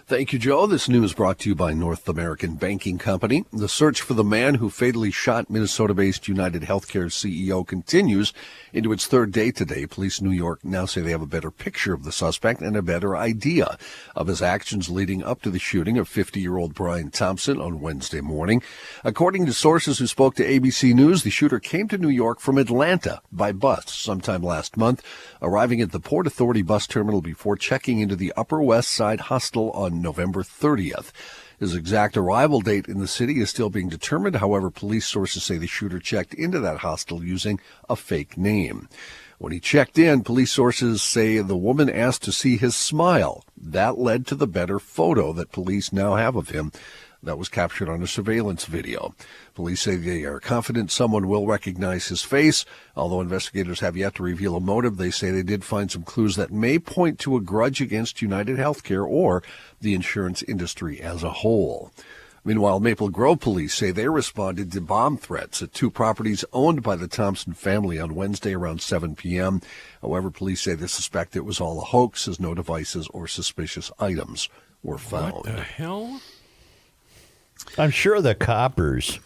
Thank you, Joe. This news brought to you by North American Banking Company. The search for the man who fatally shot Minnesota-based United Healthcare CEO continues into its third day today. Police in New York now say they have a better picture of the suspect and a better idea of his actions leading up to the shooting of 50-year-old Brian Thompson on Wednesday morning. According to sources who spoke to ABC News, the shooter came to New York from Atlanta by bus sometime last month, arriving at the Port Authority bus terminal before checking into the Upper West Side hostel on November 30th. His exact arrival date in the city is still being determined. However, police sources say the shooter checked into that hostel using a fake name. When he checked in, police sources say the woman asked to see his smile. That led to the better photo that police now have of him. That was captured on a surveillance video. Police say they are confident someone will recognize his face. Although investigators have yet to reveal a motive, they say they did find some clues that may point to a grudge against United Healthcare or the insurance industry as a whole. Meanwhile, Maple Grove police say they responded to bomb threats at two properties owned by the Thompson family on Wednesday around 7 p.m. However, police say they suspect it was all a hoax, as no devices or suspicious items were found. What the hell? I'm sure the coppers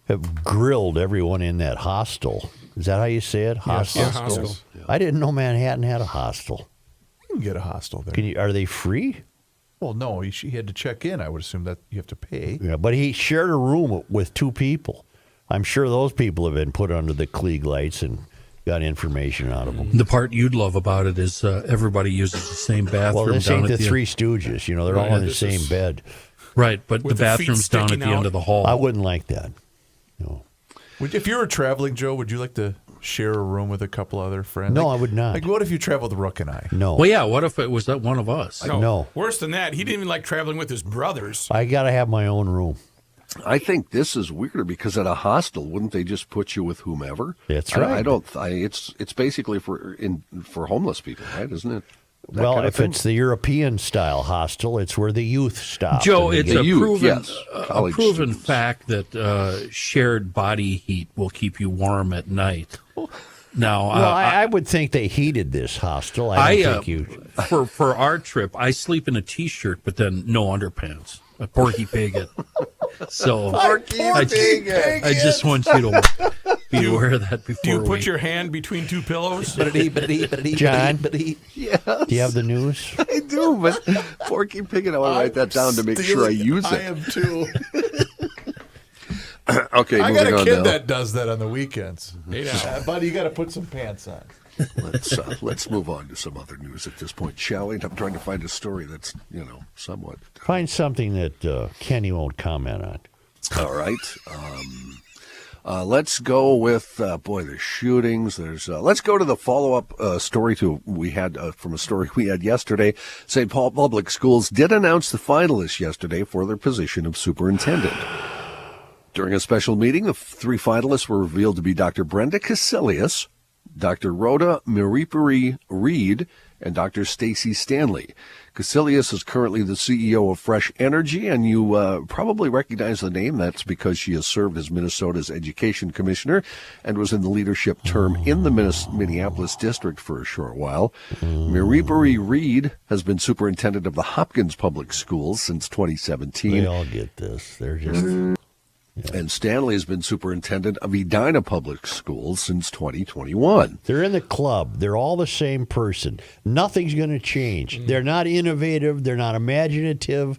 have grilled everyone in that hostel. Is that how you say it? Hostel? Yes, hostel. I didn't know Manhattan had a hostel. You can get a hostel there. Are they free? Well, no, he had to check in. I would assume that you have to pay. Yeah, but he shared a room with two people. I'm sure those people have been put under the Klieg lights and got information out of them. The part you'd love about it is everybody uses the same bathroom. Well, this down ain't at the Three Stooges. They're all in the same bed. Right, but the With the feet bathroom's down at sticking the end out? of the hall. I wouldn't like that. No. If you were traveling, Joe, would you like to share a room with a couple other friends? No, I would not. Like, what if you traveled with Rook and I? No. Well, yeah, what if it was that one of us? No. Worse than that, he didn't even like traveling with his brothers. I got to have my own room. I think this is weirder because at a hostel, wouldn't they just put you with whomever? That's right. It's basically for homeless people, right? Isn't it? That Well, kind of if thing? it's the European style hostel, it's where the youth stop. Joe, it's a proven, college students. fact that shared body heat will keep you warm at night. Now, Well, I would think they heated this hostel. I don't think you. For our trip, I sleep in a T-shirt, but then no underpants. A Porky Piglet. So I just want you to be aware of that before. Do you put your hand between two pillows? John, do you have the news? I do, but Porky Pig, I want to write that down to make sure I use it. I am too. Okay, I moving got a on kid now. that does that on the weekends. Hey, now. Buddy, you got to put some pants on. Let's move on to some other news at this point, shall we? I'm trying to find a story that's, somewhat. Find something that Kenny won't comment on. All right. Let's go with the shootings. Let's go to the follow-up story from a story we had yesterday. St. Paul Public Schools did announce the finalists yesterday for their position of superintendent. During a special meeting, the three finalists were revealed to be Dr. Brenda Casilius, Dr. Rhoda Maripuri Reed, and Dr. Stacy Stanley. Casilius is currently the CEO of Fresh Energy, and you probably recognize the name. That's because she has served as Minnesota's education commissioner and was in the leadership term in the Minneapolis district for a short while. Maripuri Reed has been superintendent of the Hopkins Public Schools since 2017. They all get this. They're just... And Stanley has been superintendent of Edina Public Schools since 2021. They're in the club. They're all the same person. Nothing's going to change. They're not innovative. They're not imaginative.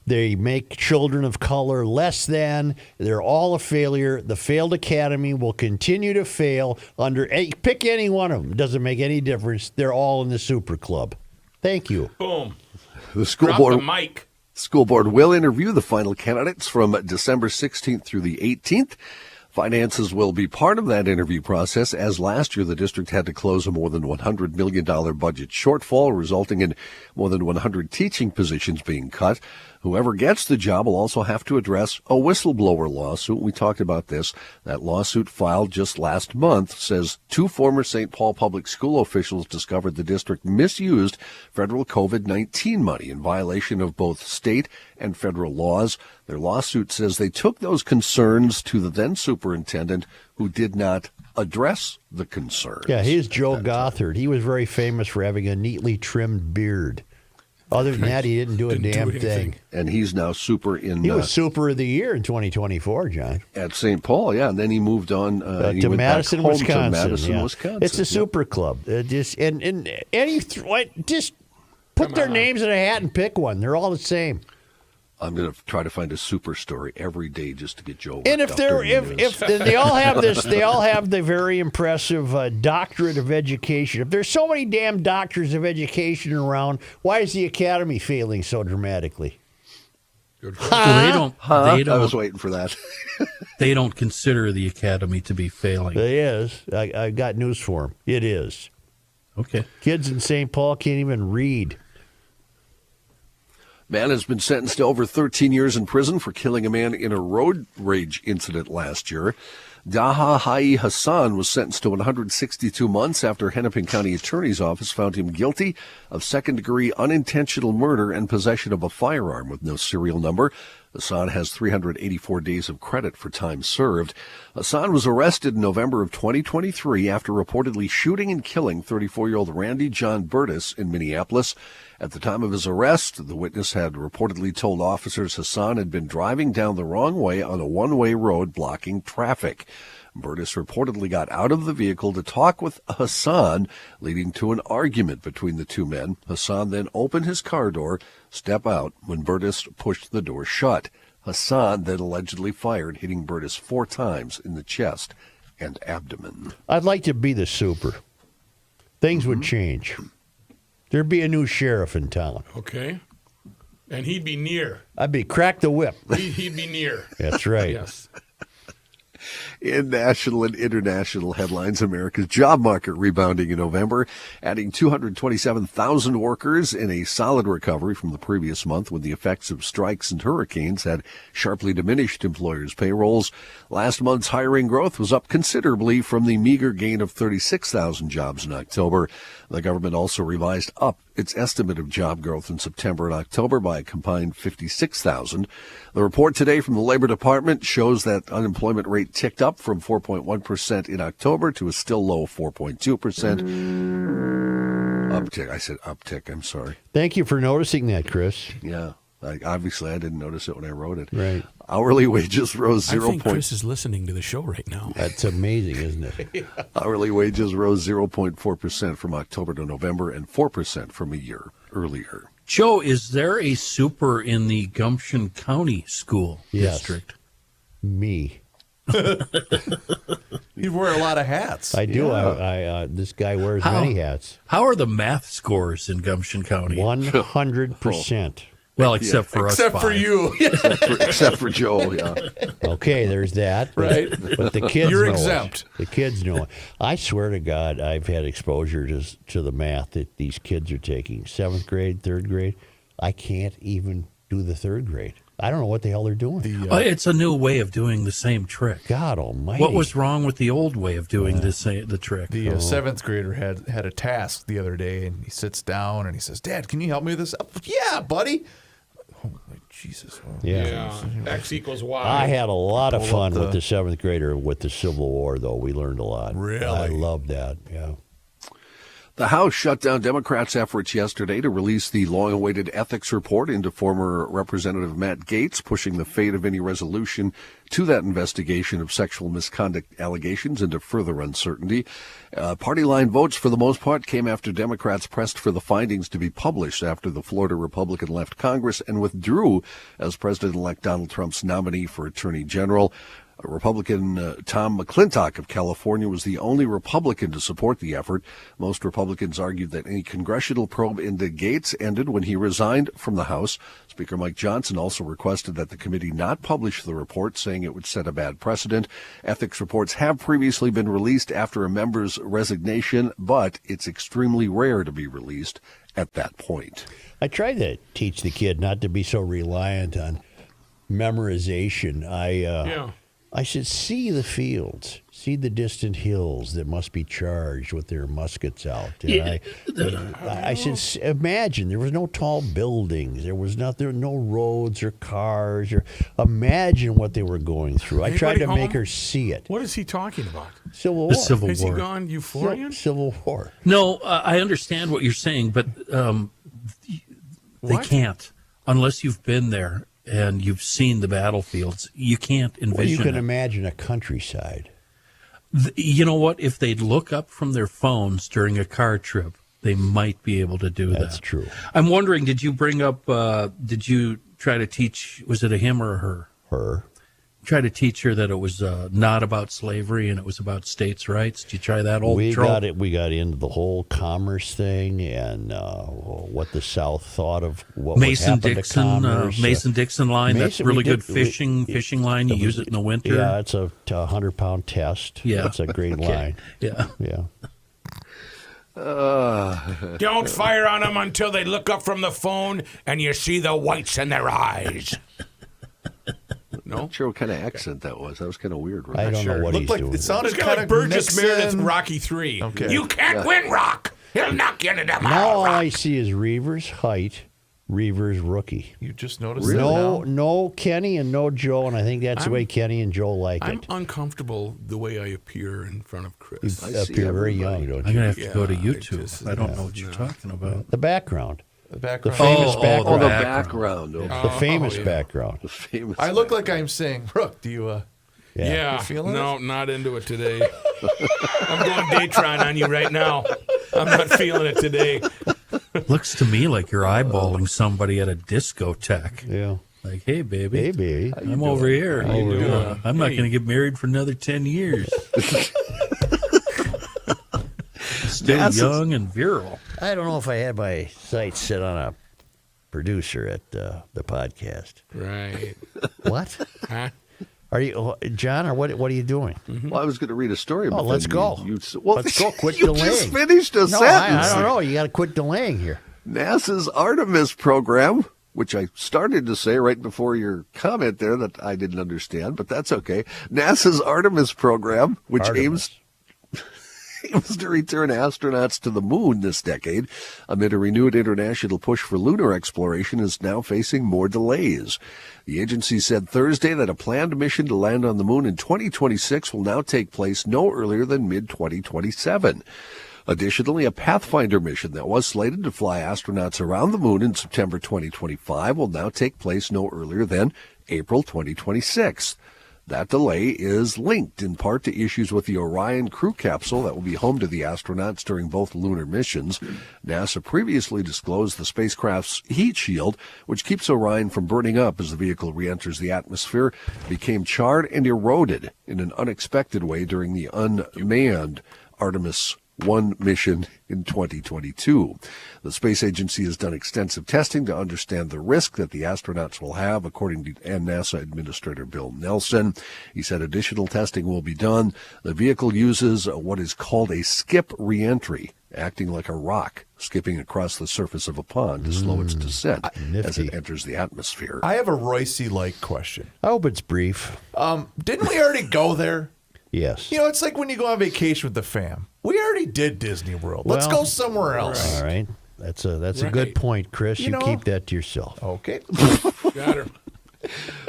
They make children of color less than. They're all a failure. The failed academy will continue to fail pick any one of them. It doesn't make any difference. They're all in the super club. Thank you. Boom. The school Drop board. the mic. School board will interview the final candidates from December 16th through the 18th. Finances will be part of that interview process, as last year the district had to close a more than $100 million budget shortfall, resulting in more than 100 teaching positions being cut. Whoever gets the job will also have to address a whistleblower lawsuit. We talked about this. That lawsuit filed just last month says two former St. Paul public school officials discovered the district misused federal COVID-19 money in violation of both state and federal laws. Their lawsuit says they took those concerns to the then superintendent, who did not address the concerns. Yeah, he's Joe Gothard. He was very famous for having a neatly trimmed beard. Other than that, he didn't do a damn thing. And he's now super in... He was super of the year in 2024, John. At St. Paul, yeah. And then he moved on to Madison, Wisconsin. Wisconsin. It's a super club. Just put their names in a hat and pick one. They're all the same. I'm going to try to find a super story every day just to get Joe. And if they all have this, they all have the very impressive doctorate of education. If there's so many damn doctors of education around, why is the academy failing so dramatically? They don't. I was waiting for that. They don't consider the academy to be failing. It is. I got news for them. It is. Okay. Kids in St. Paul can't even read. Man has been sentenced to over 13 years in prison for killing a man in a road rage incident last year. Daha Hai Hassan was sentenced to 162 months after Hennepin County Attorney's Office found him guilty of second-degree unintentional murder and possession of a firearm with no serial number. Hassan has 384 days of credit for time served. Hassan was arrested in November of 2023 after reportedly shooting and killing 34-year-old Randy John Burtis in Minneapolis. At the time of his arrest, the witness had reportedly told officers Hassan had been driving down the wrong way on a one-way road blocking traffic. Burtis reportedly got out of the vehicle to talk with Hassan, leading to an argument between the two men. Hassan then opened his car door, stepped out when Burtis pushed the door shut. Hassan then allegedly fired, hitting Burtis 4 times in the chest and abdomen. I'd like to be the super. Things would change. There'd be a new sheriff in town. Okay. And he'd be near. I'd be crack the whip. He'd be near. That's right. Yes. In national and international headlines, America's job market rebounding in November, adding 227,000 workers in a solid recovery from the previous month when the effects of strikes and hurricanes had sharply diminished employers' payrolls. Last month's hiring growth was up considerably from the meager gain of 36,000 jobs in October. The government also revised up its estimate of job growth in September and October by a combined 56,000. The report today from the Labor Department shows that unemployment rate ticked up from 4.1% in October to a still low 4.2%. Uptick. I said uptick. I'm sorry. Thank you for noticing that, Chris. Yeah. Obviously, I didn't notice it when I wrote it. Right. Hourly wages rose 0. I think Chris is listening to the show right now. That's amazing, isn't it? Hourly wages rose 0.4% from October to November and 4% from a year earlier. Joe, is there a super in the Gumption County School District? Me. You wear a lot of hats. I do. This guy wears many hats. How are the math scores in Gumption County? 100%. Well, except for us. Except for you. except for Joe, yeah. Okay, there's that. Right. But the kids You're know exempt. it. The kids know it. I swear to God, I've had exposure to the math that these kids are taking. 7th grade, 3rd grade. I can't even do the 3rd grade. I don't know what the hell they're doing. It's a new way of doing the same trick. God almighty. What was wrong with the old way of doing the trick? The 7th grader had a task the other day, and he sits down and he says, "Dad, can you help me with this?" Yeah, buddy. Holy Jesus. Yeah. X equals Y. I had a lot of fun with the 7th grader with the Civil War, though. We learned a lot. Really? I loved that, yeah. The House shut down Democrats' efforts yesterday to release the long-awaited ethics report into former Representative Matt Gaetz, pushing the fate of any resolution to that investigation of sexual misconduct allegations into further uncertainty. Party line votes, for the most part, came after Democrats pressed for the findings to be published after the Florida Republican left Congress and withdrew as President-elect Donald Trump's nominee for Attorney General. Republican Tom McClintock of California was the only Republican to support the effort. Most Republicans argued that any congressional probe into Gaetz ended when he resigned from the House. Speaker Mike Johnson also requested that the committee not publish the report, saying it would set a bad precedent. Ethics reports have previously been released after a member's resignation, but it's extremely rare to be released at that point. I try to teach the kid not to be so reliant on memorization. I should see the fields, see the distant hills that must be charged with their muskets out. And I should imagine there was no tall buildings, there were no roads or cars. Or imagine what they were going through. I tried to make her see it. What is he talking about? Civil War. The Civil War. Has he gone euphorian? Civil War. No, I understand what you're saying, but they can't unless you've been there. And you've seen the battlefields. You can't envision. Well, you can imagine a countryside. You know what? If they'd look up from their phones during a car trip, they might be able to do that. That's true. I'm wondering, did you bring up, did you try to teach, was it a him or a her? Her. Try to teach her that it was not about slavery and it was about states' rights? Did you try that old trope? We got into the whole commerce thing and what the South thought of what Mason-Dixon, would happen to commerce. Mason-Dixon line, that's really good fishing line. You use it in the winter. Yeah, it's a 100-pound test. Yeah. It's a great line. Yeah. Don't fire on them until they look up from the phone and you see the whites in their eyes. No? I'm not sure what kind of accent that was. That was kind of weird. Right? I don't know what he's doing. It sounded It's kind like of Burgess Nixon. Meredith in Rocky 3. Okay. You can't win, Rock. He'll knock you into the mouth. Now all Rock. I see is Reavers height, Reavers rookie. You just noticed that now? No Kenny and no Joe, and I think that's the way Kenny and Joe like I'm it. uncomfortable the way I appear in front of Chris. You appear very young, don't I'm you? going to have to go to YouTube. I don't know what you're talking about. The background. The background. The famous background. The background. The famous background. The famous. I look like I'm saying, Brooke, do you... Yeah. You feeling No, not into it today. I'm going Daytron on you right now. I'm not feeling it today. Looks to me like you're eyeballing somebody at a discotheque. Yeah. Like, hey, baby. Hey, baby. I'm over here. I'm not going to get married for another 10 years. Still young and virile. I don't know if I had my sights set on a producer at the podcast. Right. What? Huh? Are you, John, or what are you doing? Well, I was going to read a story. But let's go. Let's go. Quit you delaying. just finished a sentence. I don't know. You got to quit delaying here. NASA's Artemis program, which I started to say right before your comment there that I didn't understand, but that's okay. NASA's Artemis program, which aims to return astronauts to the moon this decade, amid a renewed international push for lunar exploration, is now facing more delays. The agency said Thursday that a planned mission to land on the moon in 2026 will now take place no earlier than mid-2027. Additionally, a Pathfinder mission that was slated to fly astronauts around the moon in September 2025 will now take place no earlier than April 2026. That delay is linked in part to issues with the Orion crew capsule that will be home to the astronauts during both lunar missions. NASA previously disclosed the spacecraft's heat shield, which keeps Orion from burning up as the vehicle re-enters the atmosphere, became charred and eroded in an unexpected way during the unmanned Artemis 1 mission in 2022. The space agency has done extensive testing to understand the risk that the astronauts will have, according to NASA Administrator Bill Nelson. He said additional testing will be done. The vehicle uses what is called a skip reentry, acting like a rock skipping across the surface of a pond to slow its descent as it enters the atmosphere. I have a Royce-like question. I hope it's brief. Didn't we already go there? Yes. You know, it's like when you go on vacation with the fam. We already did Disney World. Let's go somewhere else. All right. That's a good point, Chris. You keep that to yourself. Okay. Got her.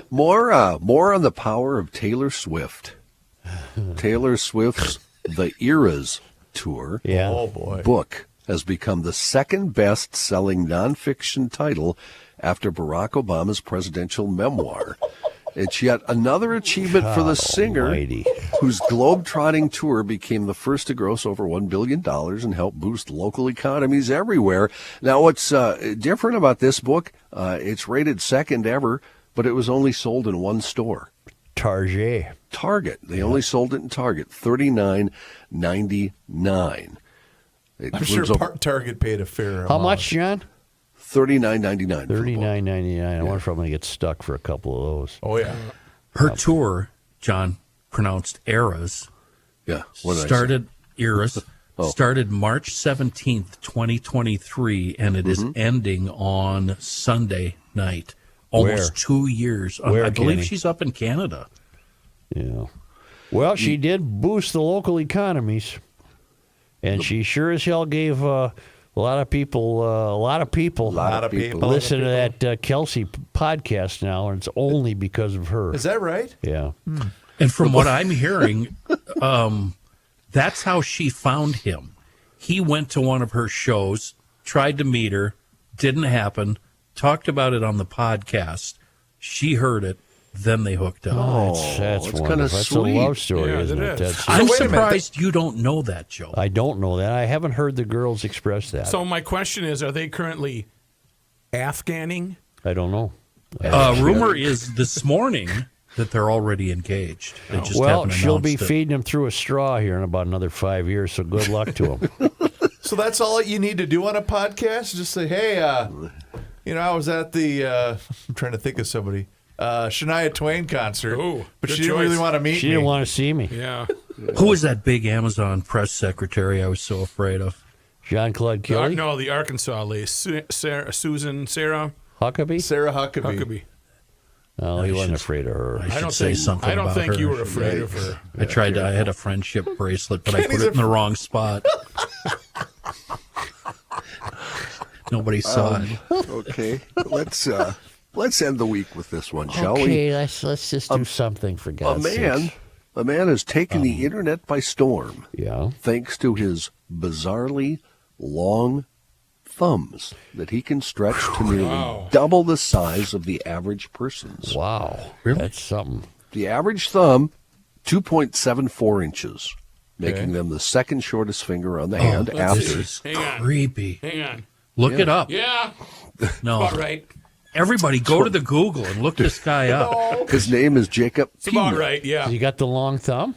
More on the power of Taylor Swift. Taylor Swift's The Eras tour book has become the second best-selling nonfiction title after Barack Obama's presidential memoir. It's yet another achievement for the singer, whose globe-trotting tour became the first to gross over $1 billion and help boost local economies everywhere. Now, what's different about this book, it's rated second ever, but it was only sold in one store. Target. They only sold it in Target, $39.99. I'm sure Target paid a fair amount. How much, John? $39.99. $39.99. I wonder if I'm going to get stuck for a couple of those. Oh, yeah. Her tour, John, pronounced Eras. Yeah. Started March 17th, 2023, and it is ending on Sunday night. Almost 2 years. I believe she's up in Canada. Yeah. Well, she did boost the local economies, and she sure as hell gave a lot of people listen to that Kelsey podcast now, and it's only because of her. Is that right? Yeah. And from what I'm hearing, that's how she found him. He went to one of her shows, tried to meet her, didn't happen, talked about it on the podcast. She heard it, then they hooked up. Oh, that's wonderful. That's a love story, isn't it? I'm surprised you don't know that, Joe. I don't know that. I haven't heard the girls express that. So my question is, are they currently Afghaning? I don't know. Rumor is this morning that they're already engaged. They just haven't she'll be announced it. feeding them through a straw here in about another 5 years, so good luck to them. So that's all you need to do on a podcast? Just say, hey, I was at the, I'm trying to think of somebody, Shania Twain concert, but she didn't really want to meet me. She didn't want to see me. Yeah. Who was that big Amazon press secretary I was so afraid of? Jean-Claude Kelly? No, the Arkansas lady, Sarah Huckabee? Sarah Huckabee. Oh, he wasn't afraid of her. I don't think you were afraid of her. I had a friendship bracelet, but I put it in the wrong spot. Nobody saw it. Okay, let's end the week with this one, shall we? Okay, let's just do something for God's sake. A man has taken the internet by storm. Yeah. Thanks to his bizarrely long thumbs that he can stretch to nearly double the size of the average person's. Wow. Really? That's something. The average thumb, 2.74 inches, making them the second shortest finger on the hand after. Creepy. Hang on. Look it up. Yeah. No. About right. Everybody go to the Google and look this guy up. His name is Jacob It's about Pena. right, yeah. You got the long thumb?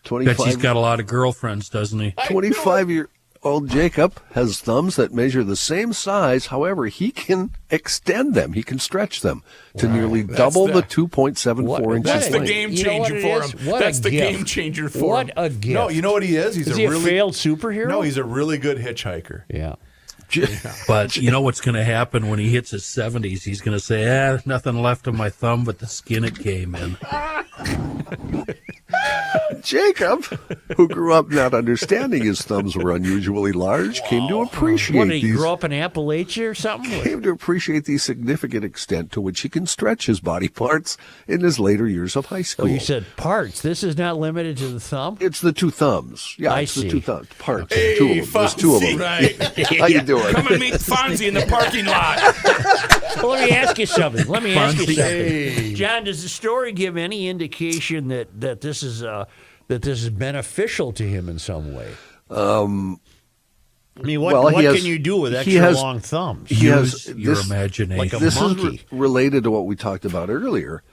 Bet he's got a lot of girlfriends, doesn't he? 25-year-old Jacob has thumbs that measure the same size. However, he can extend them. He can stretch them to nearly double the 2.74 inches. That's the length. game changer for him. That's the game changer for him. What a gift. No, you know what he is? Is he a failed superhero? No, he's a really good hitchhiker. Yeah. But you know what's going to happen when he hits his 70s? He's going to say, nothing left of my thumb but the skin it came in. Jacob, who grew up not understanding his thumbs were unusually large, came to appreciate What, did he these. grow up in Appalachia or something? Came to appreciate the significant extent to which he can stretch his body parts in his later years of high school. Oh, you said parts. This is not limited to the thumb? It's the two thumbs. Yeah, I it's see. the two thumbs. Parts. Hey, two of them. There's two of them. Right. How you doing? Come and meet Fonzie in the parking lot. Well, let me ask you something. Fonzie. John, does the story give any indication that this is beneficial to him in some way? I mean, what can you do with extra long thumbs? Use your imagination. Like a This monkey. is related to what we talked about earlier.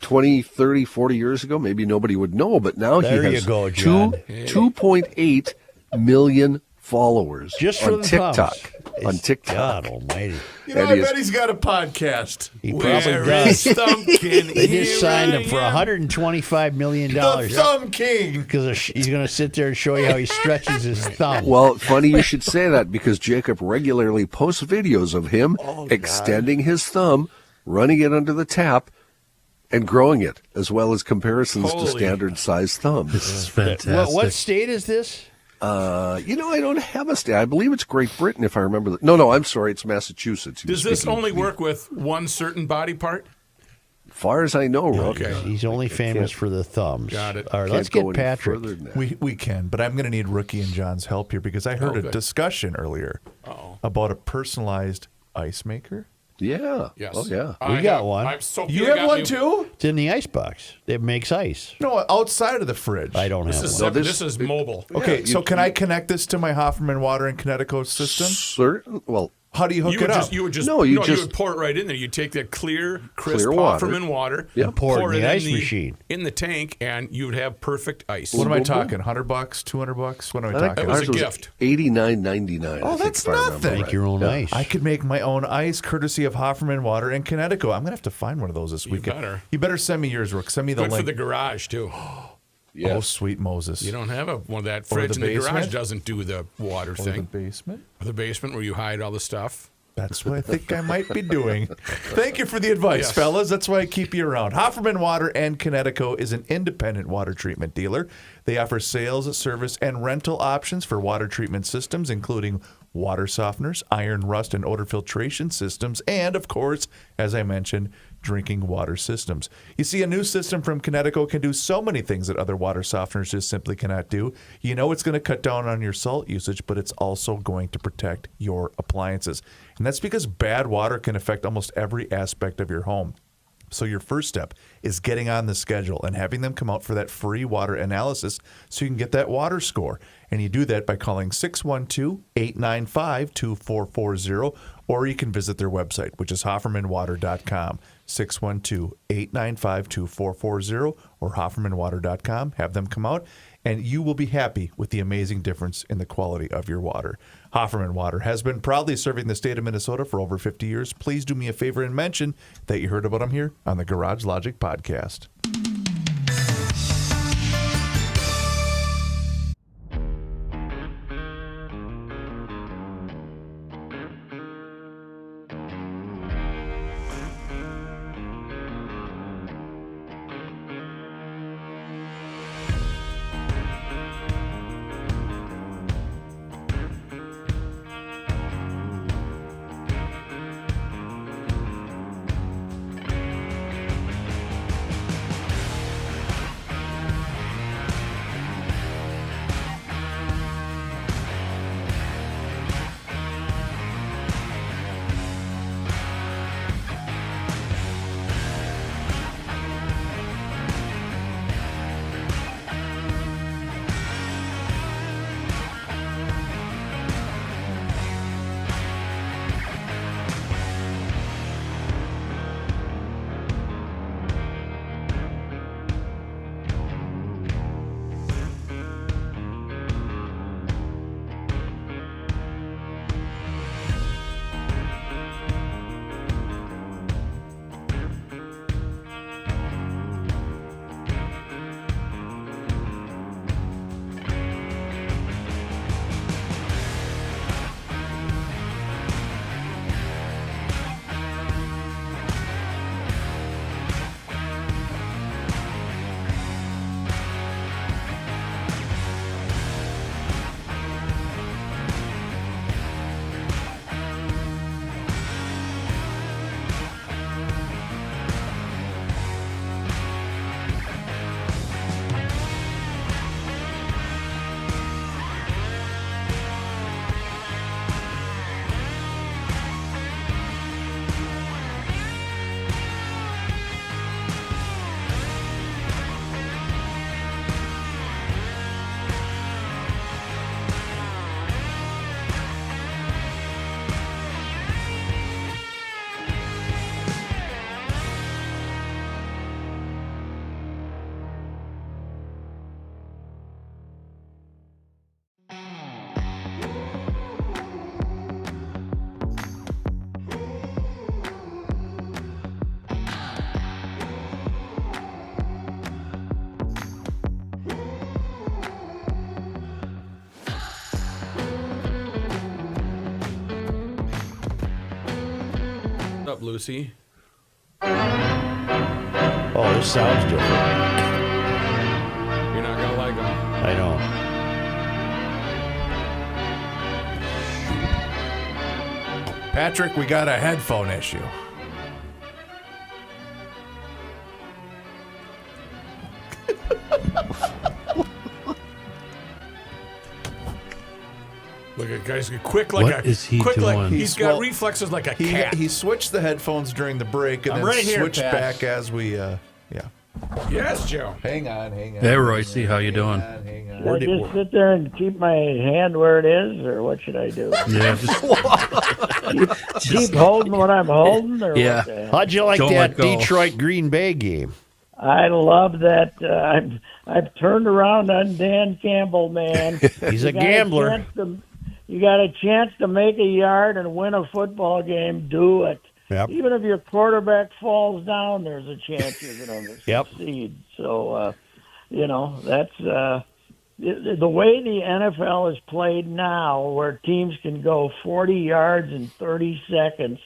20, 30, 40 years ago, maybe nobody would know, but now There he you has go, John. 2.8 million followers Just for on the TikTok. thumbs. On TikTok. God almighty. You know, I bet he's got a podcast. He probably does. Thumbkin, They just signed him here for I am. $125 million. The Thumb King. Because he's going to sit there and show you how he stretches his thumb. Well, funny you should say that because Jacob regularly posts videos of him extending his thumb, running it under the tap, and growing it, as well as comparisons to standard size thumbs. This is fantastic. What state is this? I don't have a state. I believe it's Great Britain, if I remember. No, I'm sorry. It's Massachusetts. Does this only work with one certain body part? Far as I know, Rook. Okay. He's only famous for the thumbs. Got it. All right, Can't let's go get any Patrick. further than that. We can, but I'm going to need Rookie and John's help here because I heard a good. discussion earlier about a personalized ice maker. Yeah. Yes. Oh, yeah. We got one. Sophia You have got one me- too? It's in the ice box. It makes ice. No, outside of the fridge. I don't have This is, one. this is mobile. Okay, Yeah, so can I connect this to my Hofferman water and Connecticut system? Certain. Well, How do you hook You it would, up? just, you would just No, you you just- would pour it right in there. You take that clear, crisp Clear water. Hofferman water, Yeah. Pour it in the ice machine. in the tank, and you would have perfect ice. What am I boom, boom. talking? $100, $200? What am I I think talking? was ours a gift. $89.99. Oh, I think, that's if I remember nothing. right. Make your own ice. I could make my own ice courtesy of Hofferman water and Connecticut. I'm going to have to find one of those this weekend. better. You better send me yours, Rook. Send me the Good for link. the garage too. Yes. Oh, sweet Moses. You don't have one of that Or fridge the in the garage basement? doesn't do the water Or the thing. basement? Or the basement where you hide all the stuff. That's what I think I might be doing. Thank you for the advice, Yes. fellas. That's why I keep you around. Hofferman Water and Connecticut is an independent water treatment dealer. They offer sales, service, and rental options for water treatment systems, including water softeners, iron, rust, and odor filtration systems, and, of course, as I mentioned, drinking water systems. You see, a new system from Connecticut can do so many things that other water softeners just simply cannot do. You know it's going to cut down on your salt usage, but it's also going to protect your appliances. And that's because bad water can affect almost every aspect of your home. So your first step is getting on the schedule and having them come out for that free water analysis so you can get that water score. And you do that by calling 612-895-2440, or you can visit their website, which is HoffermanWater.com. 612-895-2440 or HoffermanWater.com. Have them come out, and you will be happy with the amazing difference in the quality of your water. Hofferman Water has been proudly serving the state of Minnesota for over 50 years. Please do me a favor and mention that you heard about them here on the Garage Logic podcast. up, Lucy? Oh, this sounds different. You're not gonna like them. I know. Patrick, we got a headphone issue. Look at guys, quick like What a is he quick like doing? he's got reflexes like a cat. He switched the headphones during the break and I'm then right here, switched Pat. back as we, yeah. Yes, Joe. Hang on. Hey, Royce, how you doing? Should I just sit there and keep my hand where it is, or what should I do? Yeah, keep holding what I'm holding? Or Yeah. what the hell? How'd you like Don't that let go. Detroit Green Bay game? I love that. I've turned around on Dan Campbell, man. He's a You got gambler. chance you got a chance to make a yard and win a football game. Do it. Yep. Even if your quarterback falls down, there's a chance you're going to Yep. succeed. So, that's the way the NFL is played now, where teams can go 40 yards in 30 seconds.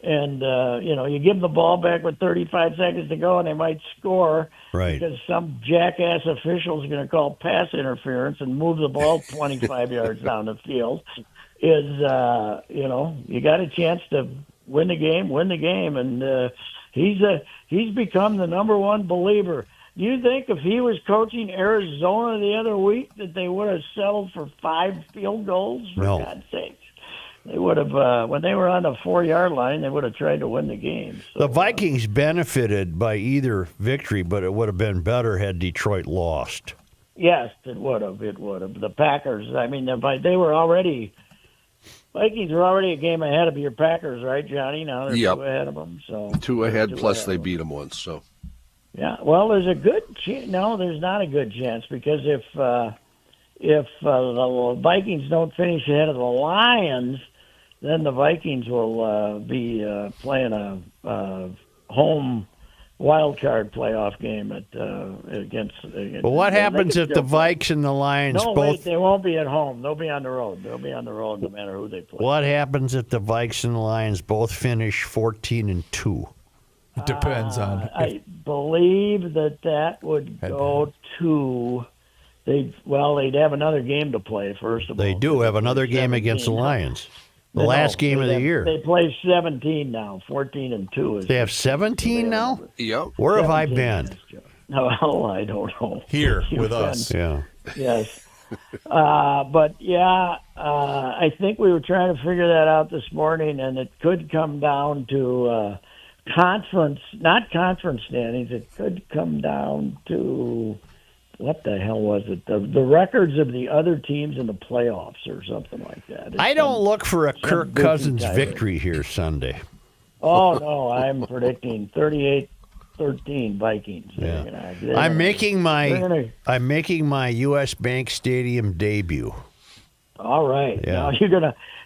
And, you give them the ball back with 35 seconds to go, and they might score Right. because some jackass official is going to call pass interference and move the ball 25 yards down the field. You got a chance to win the game, and he's become the number one believer. Do you think if he was coaching Arizona the other week that they would have settled for 5 field goals? For No. God's sakes. They would have, when they were on the 4-yard line, they would have tried to win the game. So, The Vikings benefited by either victory, but it would have been better had Detroit lost. yes, it would have. The Packers, they were already, Vikings were already a game ahead of your Packers, right, Johnny? Now they're Yep. 2 ahead of them. So 2 ahead, plus they ahead. beat them once. So Yeah, well, there's a good chance. No, there's not a good chance, because if the Vikings don't finish ahead of the Lions, then the Vikings will be playing a home wild card playoff game against. But what happens if the Vikes? Vikes and the Lions No, both? wait, they won't be at home. They'll be on the road. They'll be on the road no matter who they play. What happens if the Vikes and the Lions both finish 14-2? It depends on. I believe that would go to. They'd have another game to play first of all. They do have another game against the 17. Lions. The No, last game they of the have- year. They play 17 now. 14-2 is. They have 17 now? Yep. Where have I 17 been? is, Joe. No, I don't know. Here You've with been- us. Yeah. Yes. I think we were trying to figure that out this morning, and it could come down to not conference standings. It could come down to, what the hell was it? The records of the other teams in the playoffs or something like that. I don't look for a Kirk goofy Cousins tiebreaker. victory here Sunday. Oh, no, I'm predicting 38-13 Vikings. Yeah. They're I'm gonna- making gonna- my U.S. Bank Stadium debut. All right. Yeah. Now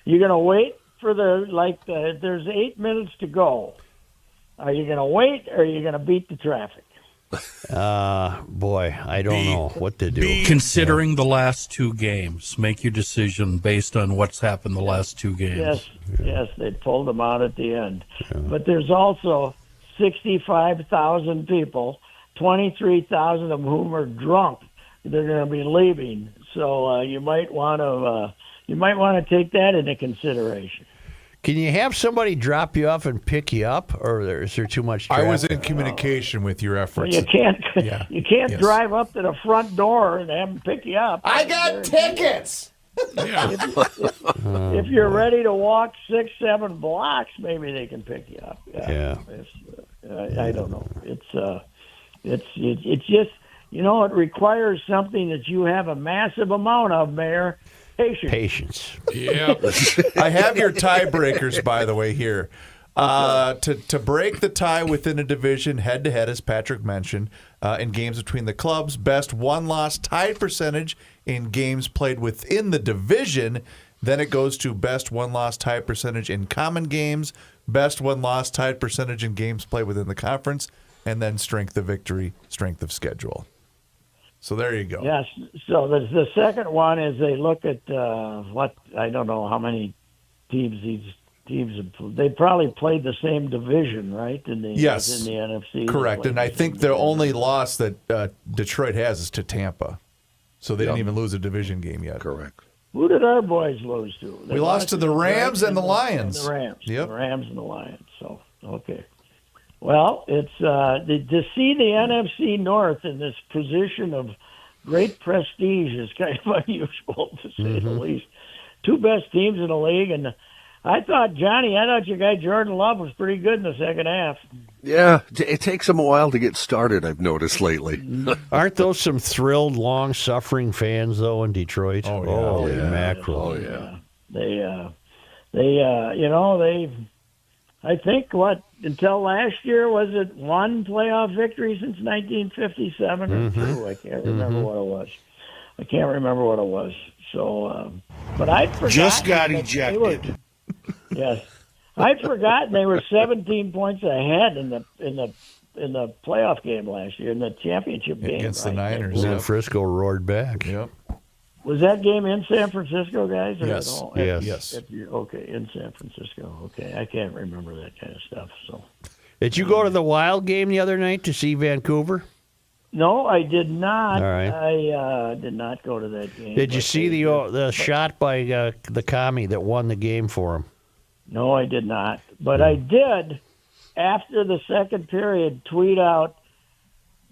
you're gonna wait for there's 8 minutes to go. Are you gonna wait, or are you gonna beat the traffic? Boy, I don't know what to do. Considering the last 2 games, make your decision based on what's happened the last 2 games. Yes, they pulled them out at the end. But there's also 65,000 people, 23,000 of whom are drunk. They're going to be leaving, so you might want to take that into consideration. Can you have somebody drop you off and pick you up, or is there too much I traffic? was in communication with your Well, efforts. you can't Yeah. Yes. drive up to the front door and have them pick you up. I got tickets. If you're ready to walk 6-7 blocks, maybe they can pick you up. Yeah. I don't know. It's just, it requires something that you have a massive amount of, Mayor. Patience. Yeah. I have your tiebreakers, by the way, here. To break the tie within a division head-to-head, as Patrick mentioned, in games between the clubs, best one-loss tied percentage in games played within the division. Then it goes to best one-loss tied percentage in common games, best one-loss tied percentage in games played within the conference, and then strength of victory, strength of schedule. So there you go. Yes. So the second one is they look at I don't know how many teams these they probably played the same division, right? In the NFC. Correct. And I think the only loss that Detroit has is to Tampa. So they didn't even lose a division game yet. Correct. Who did our boys lose to? We lost to the Rams and the Lions. The Rams. Yep. The Rams and the Lions. So, okay. Well, it's to see the NFC North in this position of great prestige is kind of unusual, to say the least. Two best teams in the league, and I thought your guy Jordan Love was pretty good in the second half. Yeah, it takes him a while to get started, I've noticed lately. Aren't those some thrilled, long-suffering fans, though, in Detroit? Oh, yeah. Holy mackerel. Oh, yeah. I think, until last year, was it one playoff victory since 1957 or two? I can't remember what it was. So, but I'd forgotten. Just got ejected. Yes, I'd forgotten they were 17 points ahead in the playoff game last year, in the championship game against the Niners. And then Frisco roared back. Yep. Was that game in San Francisco, guys? Or Yes. at home? Yes. Okay, in San Francisco. Okay, I can't remember that kind of stuff. So, did you go to the Wild game the other night to see Vancouver? No, I did not. All right. I did not go to that game. Did you see the shot by the commie that won the game for him? No, I did not. But I did, after the second period, tweet out,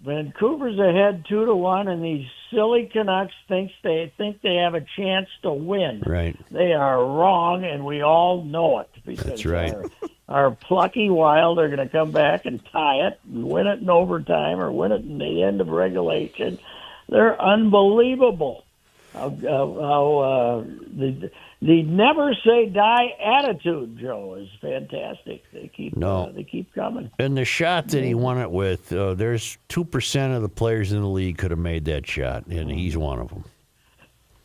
Vancouver's ahead 2-1, and these silly Canucks think they have a chance to win. Right. They are wrong, and we all know it. Because That's right. Our plucky Wild are going to come back and tie it and win it in overtime or win it in the end of regulation. They're unbelievable. The never say die attitude, Joe, is fantastic. They keep coming. And the shot that he won it with, there's 2% of the players in the league could have made that shot, and he's one of them.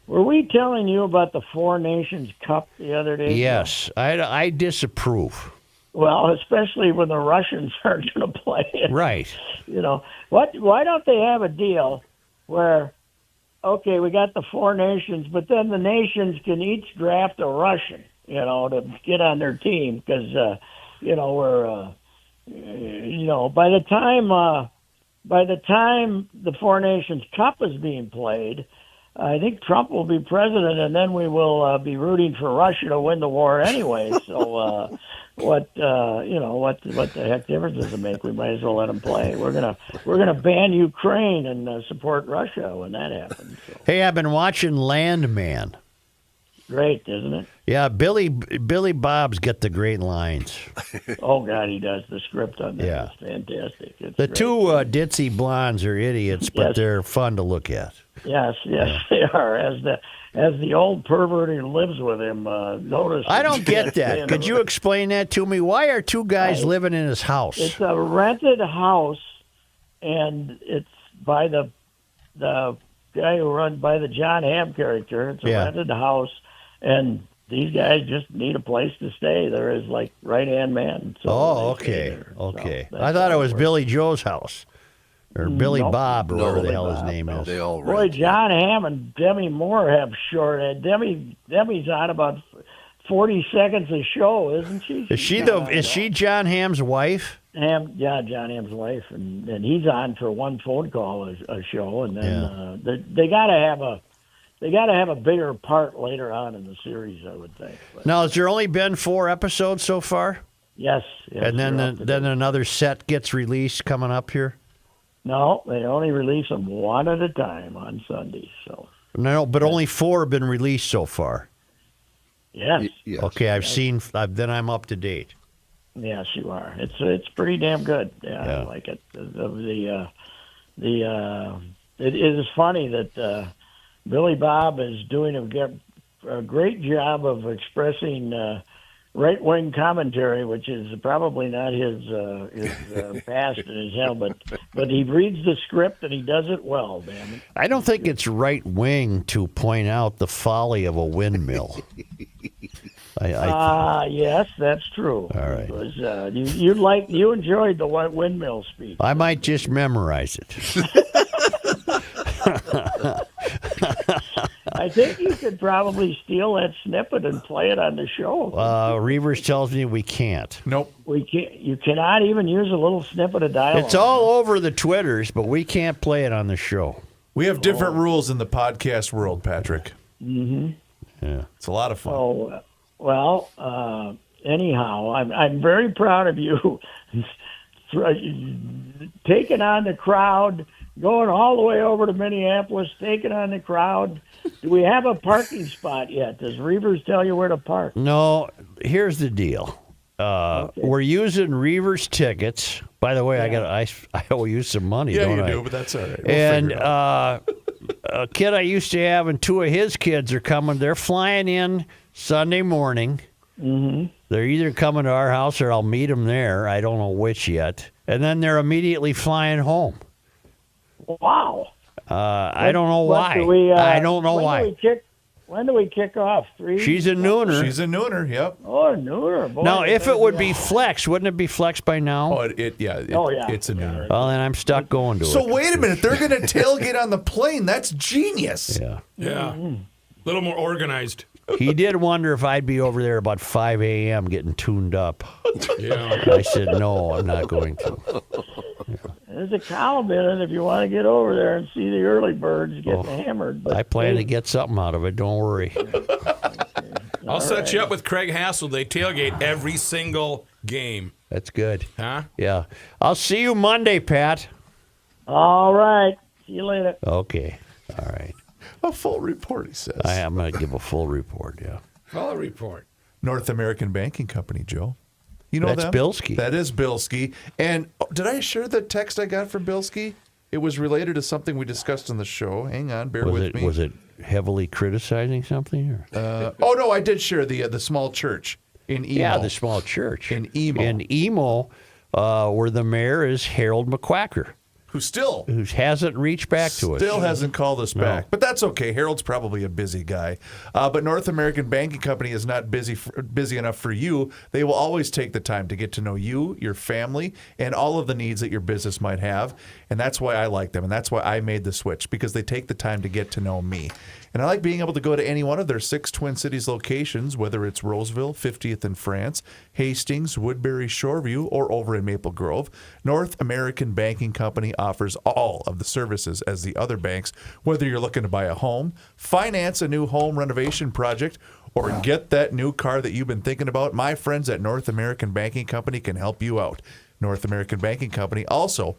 Were we telling you about the Four Nations Cup the other day? Yes, I disapprove. Well, especially when the Russians aren't going to play it. Right. Why don't they have a deal where, okay, we got the Four Nations, but then the nations can each draft a Russian, to get on their team because, we're, by the time the Four Nations Cup is being played, I think Trump will be president, and then we will be rooting for Russia to win the war anyway. So, what the heck difference does it make? We might as well let them play. We're gonna ban Ukraine and support Russia when that happens. So. Hey, I've been watching Landman. Great, isn't it? Yeah, Billy Bob's got the great lines. Oh God, he does. The script on that Yeah. is fantastic. It's The great. two ditzy blondes are idiots, but Yes. they're fun to look at. Yes, they are. As the old pervert who lives with him noticed. I don't get that. Could you explain that to me? Why are two guys living in his house? It's a rented house, and it's by the guy who runs by the John Hamm character. It's a rented house, and these guys just need a place to stay. They're his right-hand man. So okay. So I thought it was Billy Joe's house. Or Billy Nope. Bob, or whatever the Billy hell his Bob. name is. They all Boy, rent. John Hamm and Demi Moore have short. Demi's on about 40 seconds a show, isn't she? Is she John Hamm's wife? John Hamm's wife, and he's on for one phone call a show, and then they got to have a bigger part later on in the series, I would think. But, Now, has there only been 4 episodes so far? yes, And then another set gets released coming up here? No, they only release them one at a time on Sundays. So No, but only 4 have been released so far. yes, Yes. Okay, then I'm up to date. yes, you are. It's pretty damn good. Yeah, I like it. It is funny that Billy Bob is doing a great job of expressing right-wing commentary, which is probably not his past and his hell, but he reads the script and he does it well, damn it. I don't think it's right-wing to point out the folly of a windmill. Yes, that's true. All right. Because, you enjoyed the windmill speech. I might just memorize it. I think you could probably steal that snippet and play it on the show. Reavers tells me we can't. Nope. We can't. You cannot even use a little snippet of dialogue. It's all over the Twitters, but we can't play it on the show. We have different rules in the podcast world, Patrick. Mm-hmm. Yeah, it's a lot of fun. Oh, well. Anyhow, I'm very proud of you taking on the crowd, going all the way over to Minneapolis, taking on the crowd. Do we have a parking spot yet? Does Reavers tell you where to park? No, here's the deal. We're using Reavers tickets. By the way, I owe you some money, yeah, don't you I? do, but that's all right. We'll and figure it out. A kid I used to have and two of his kids are coming. They're flying in Sunday morning. Mm-hmm. They're either coming to our house or I'll meet them there. I don't know which yet. And then they're immediately flying home. Wow. I don't know why. I don't know why. When do we kick off? 3? She's a nooner. She's a nooner, yep. Oh, a nooner. Boy, now, if it would be flex, wouldn't it be flex by now? Oh, yeah. It's a nooner. Well, then I'm stuck going to it. So wait a minute. They're going to tailgate on the plane. That's genius. Yeah. Yeah. A little more organized. He did wonder if I'd be over there about 5 a.m. getting tuned up. Yeah. I said, no, I'm not going to. Yeah. There's a column in it if you want to get over there and see the early birds getting hammered. But I plan to get something out of it. Don't worry. I'll set you up with Craig Hassel. They tailgate every single game. That's good. Huh? Yeah. I'll see you Monday, Pat. All right. See you later. Okay. All right. A full report, he says. I'm going to give a full report, yeah. Full report. North American Banking Company, Joe. You know That's them? Bilski. That is Bilski. And did I share the text I got from Bilski? It was related to something we discussed on the show. Hang on, bear with me. Was it heavily criticizing something? Or? Oh, no, I did share the small church in Emo. Yeah, the small church. In Emo. In Emo, where the mayor is Harold McQuacker. Who hasn't reached back to us. Still hasn't called us back. But that's okay. Harold's probably a busy guy. But North American Banking Company is not busy enough for you. They will always take the time to get to know you, your family, and all of the needs that your business might have. And that's why I like them. And that's why I made the switch, because they take the time to get to know me. And I like being able to go to any one of their 6 Twin Cities locations, whether it's Roseville, 50th in France, Hastings, Woodbury, Shoreview, or over in Maple Grove. North American Banking Company offers all of the services as the other banks, whether you're looking to buy a home, finance a new home renovation project, or get that new car that you've been thinking about. My friends at North American Banking Company can help you out. North American Banking Company also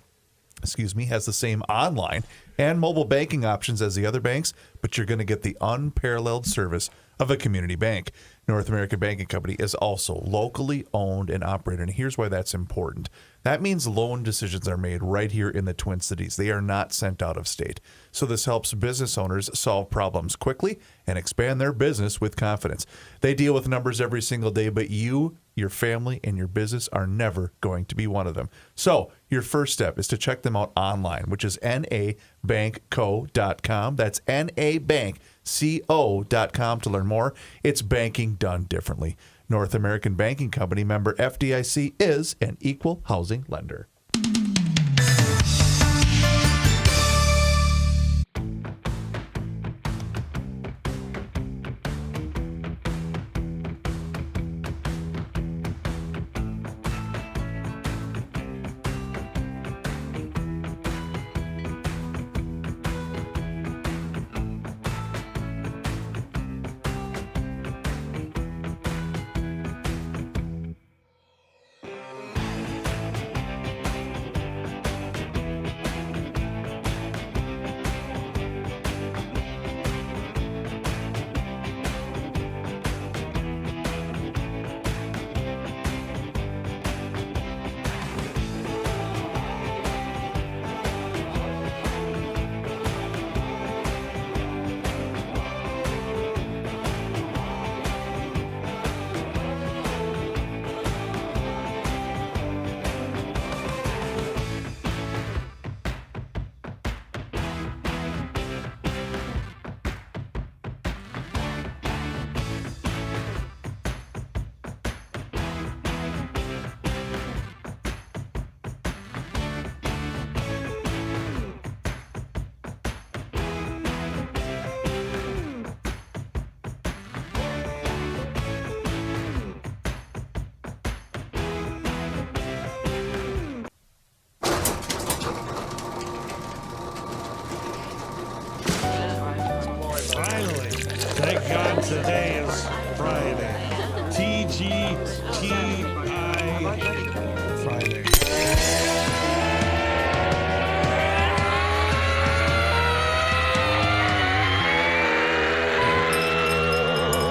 has the same online and mobile banking options as the other banks, but you're going to get the unparalleled service of a community bank. North American Banking Company is also locally owned and operated, and here's why that's important. That means loan decisions are made right here in the Twin Cities. They are not sent out of state. So this helps business owners solve problems quickly and expand their business with confidence. They deal with numbers every single day, but you, your family, and your business are never going to be one of them. So your first step is to check them out online, which is nabankco.com. That's nabankco.com to learn more. It's banking done differently. North American Banking Company, member FDIC, is an equal housing lender. Friday.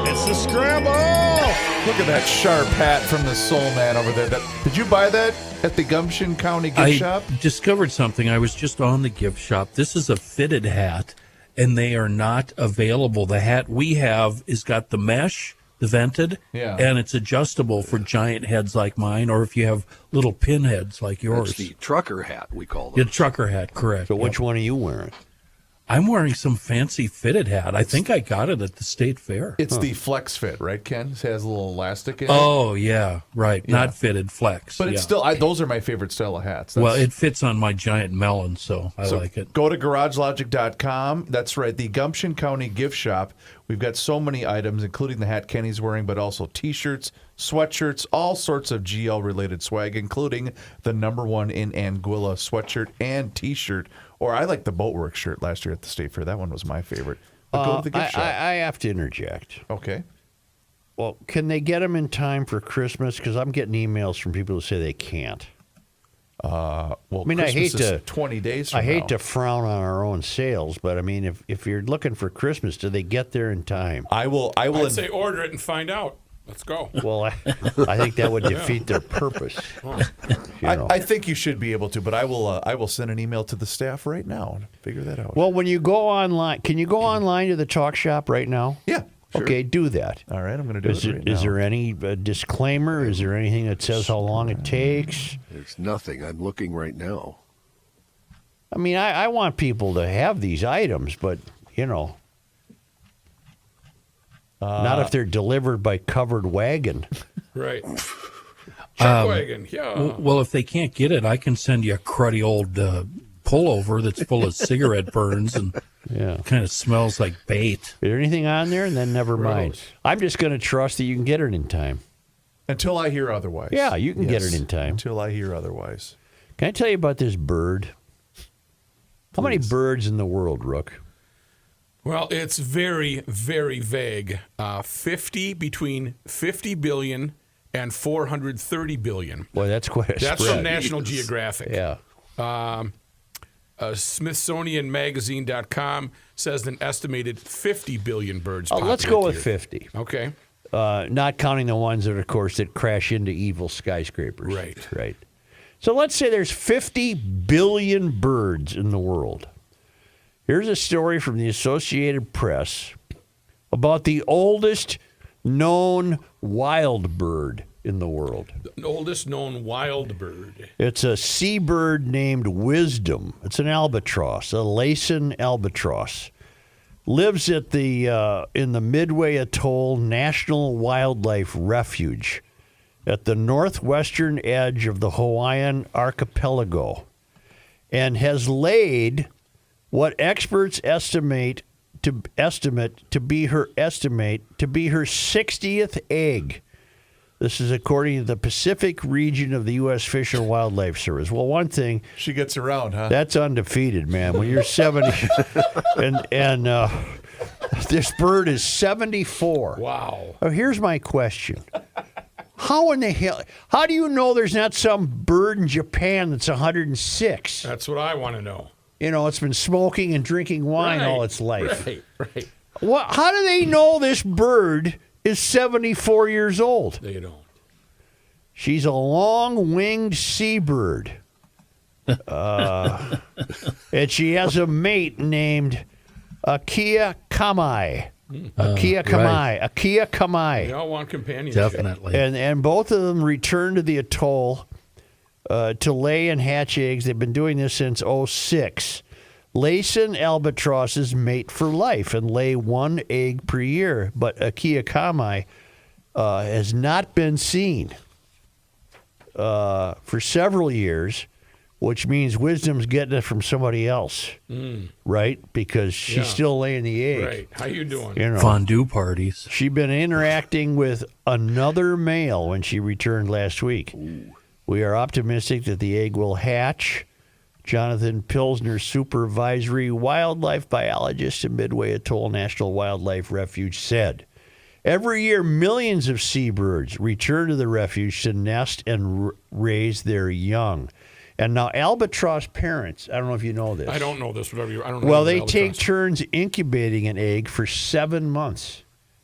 It's the scramble. Look at that sharp hat from the Soul Man over there. Did you buy that at the Gumption County gift shop? I discovered something. I was just on the gift shop. This is a fitted hat, and they are not available. The hat we have is got the mesh, the vented, and it's adjustable for giant heads like mine, or if you have little pin heads like yours. That's the trucker hat, we call Yeah, them. trucker hat, correct. So which one are you wearing? I'm wearing some fancy fitted hat. I think I got it at the state fair. It's the Flex Fit, right, Ken? It has a little elastic in it. Oh, yeah, right. Yeah. Not fitted, flex. But it's still, those are my favorite style of hats. Well, it fits on my giant melon, so I like it. Go to garagelogic.com. That's right, the Gumption County gift shop. We've got so many items, including the hat Kenny's wearing, but also T-shirts, sweatshirts, all sorts of GL-related swag, including the #1 in Anguilla sweatshirt and T-shirt. Or I like the Boatworks shirt last year at the State Fair. That one was my favorite. But go to the gift shop. I have to interject. Okay. Well, can they get them in time for Christmas? Because I'm getting emails from people who say they can't. Well, I mean, Christmas I hate is 20 days from I hate now. to frown on our own sales, but I mean, if you're looking for Christmas, do they get there in time? I will. I'd say order it and find out. Let's go. Well, I think that would defeat their purpose. I think you should be able to, but I will send an email to the staff right now and figure that out. Well, when you go online, can you go online to the talk shop right now? Yeah. Sure. Okay, do that. All right, I'm going to do it right now. Is there any disclaimer? Is there anything that says how long it takes? There's nothing. I'm looking right now. I mean, I want people to have these items, but, not if they're delivered by covered wagon. Right. Chuck wagon, yeah. Well, if they can't get it, I can send you a cruddy old pullover that's full of cigarette burns and kind of smells like bait. Is there anything on there? And then never mind. I'm just going to trust that you can get it in time. Until I hear otherwise. Yeah, you can get it in time. Until I hear otherwise. Can I tell you about this bird? How many birds in the world, Rook? Well, it's very, very vague. Between 50 billion and 430 billion. Boy, that's quite a That's spread. from National Geographic. Yeah. SmithsonianMagazine.com says an estimated 50 billion birds. Let's go with 50. Okay. Not counting the ones that, of course, that crash into evil skyscrapers. Right. Right. So let's say there's 50 billion birds in the world. Here's a story from the Associated Press about the oldest known wild bird in the world. The oldest known wild bird. It's a seabird named Wisdom. It's an albatross, a Laysan albatross. Lives at in the Midway Atoll National Wildlife Refuge at the northwestern edge of the Hawaiian archipelago, and has laid what experts estimate to be her 60th egg. This is according to the Pacific region of the U.S. Fish and Wildlife Service. Well, one thing, she gets around, huh? That's undefeated, man. When you're 70, and this bird is 74. Wow. Oh, here's my question. How in the hell? How do you know there's not some bird in Japan that's 106? That's what I want to know. It's been smoking and drinking wine all its life. Right. How do they know this bird is 74 years old? They don't. She's a long-winged seabird. And she has a mate named Akia Kamai. Akia Kamai. They all want companionship. Definitely. And both of them returned to the atoll to lay and hatch eggs. They've been doing this since 2006. Laysan albatrosses mate for life and lay one egg per year, but Akia Kamai has not been seen for several years, which means Wisdom's getting it from somebody else, right? Because she's still laying the egg. Right. How you doing? Fondue parties. She'd been interacting with another male when she returned last week. Ooh. We are optimistic that the egg will hatch. Jonathan Pilsner, supervisory wildlife biologist at Midway Atoll National Wildlife Refuge, said. Every year, millions of seabirds return to the refuge to nest and raise their young. And now albatross parents, I don't know if you know this. I don't know this. Whatever I don't know. Well, they take turns incubating an egg for 7 months.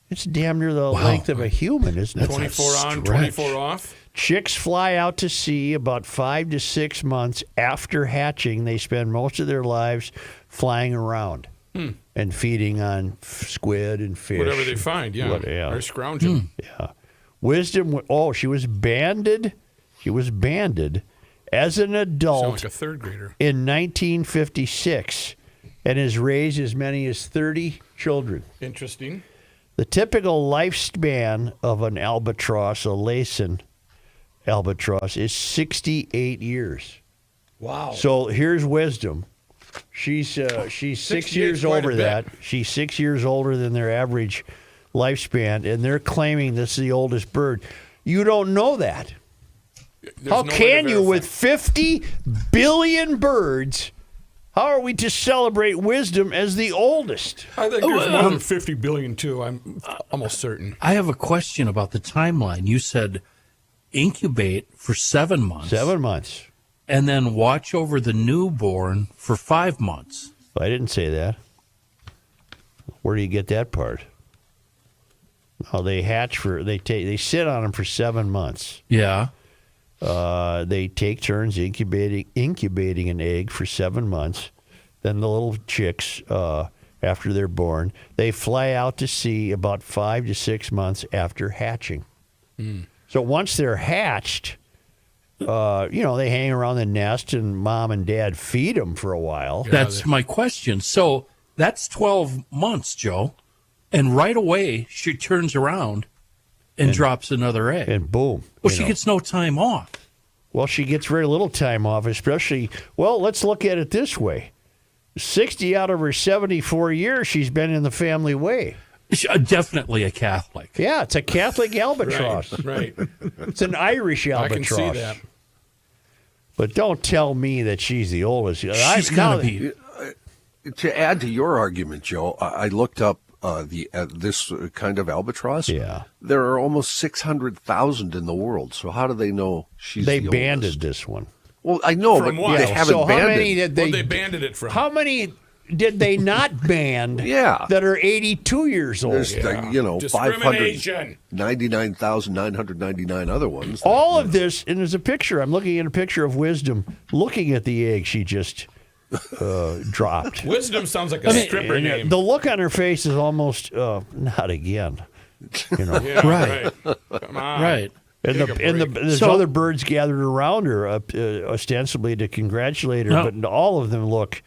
It's damn near the length of a human, isn't it? 24 on, 24 off. Chicks fly out to sea about 5 to 6 months after hatching. They spend most of their lives flying around and feeding on squid and fish. Whatever they find, yeah. Or scrounging. Yeah. Wisdom, she was banded. She was banded as an adult. Sound like a third grader. In 1956 and has raised as many as 30 children. Interesting. The typical lifespan of an albatross, a Laysan albatross, is 68 years. Wow. So here's Wisdom. She's 6 years over that. She's 6 years older than their average lifespan, and they're claiming this is the oldest bird. You don't know that. How can you, with 50 billion birds? How are we to celebrate Wisdom as the oldest? I think there's more than 50 billion, too. I'm almost certain. I have a question about the timeline. You said incubate for 7 months. 7 months. And then watch over the newborn for 5 months. I didn't say that. Where do you get that part? Oh, they hatch they sit on them for 7 months. Yeah. They take turns incubating an egg for 7 months. Then the little chicks, after they're born, they fly out to sea about 5 to 6 months after hatching. So once they're hatched, they hang around the nest and mom and dad feed them for a while. That's my question. So that's 12 months, Joe. And right away, she turns around and drops another egg. And boom. Well, she gets no time off. Well, she gets very little time off, especially, let's look at it this way. 60 out of her 74 years, she's been in the family way. Definitely a Catholic. Yeah, it's a Catholic albatross. Right. It's an Irish albatross. I can see that. But don't tell me that she's the oldest. She's got to be. To add to your argument, Joe, I looked up this kind of albatross. Yeah. There are almost 600,000 in the world. So how do they know she's the oldest? They banded this one. Well, I know, From but what? they haven't so banded. How many did they? They banded it from. How many did they not band? Yeah. That are 82 years old. There's, Discrimination. 599,999 other ones. All of this, and there's a picture. I'm looking at a picture of Wisdom looking at the egg she just dropped. Wisdom sounds like a stripper name. The look on her face is almost, not again. Yeah, Right. Come on. Right. There's other birds gathered around her, ostensibly to congratulate her, but all of them look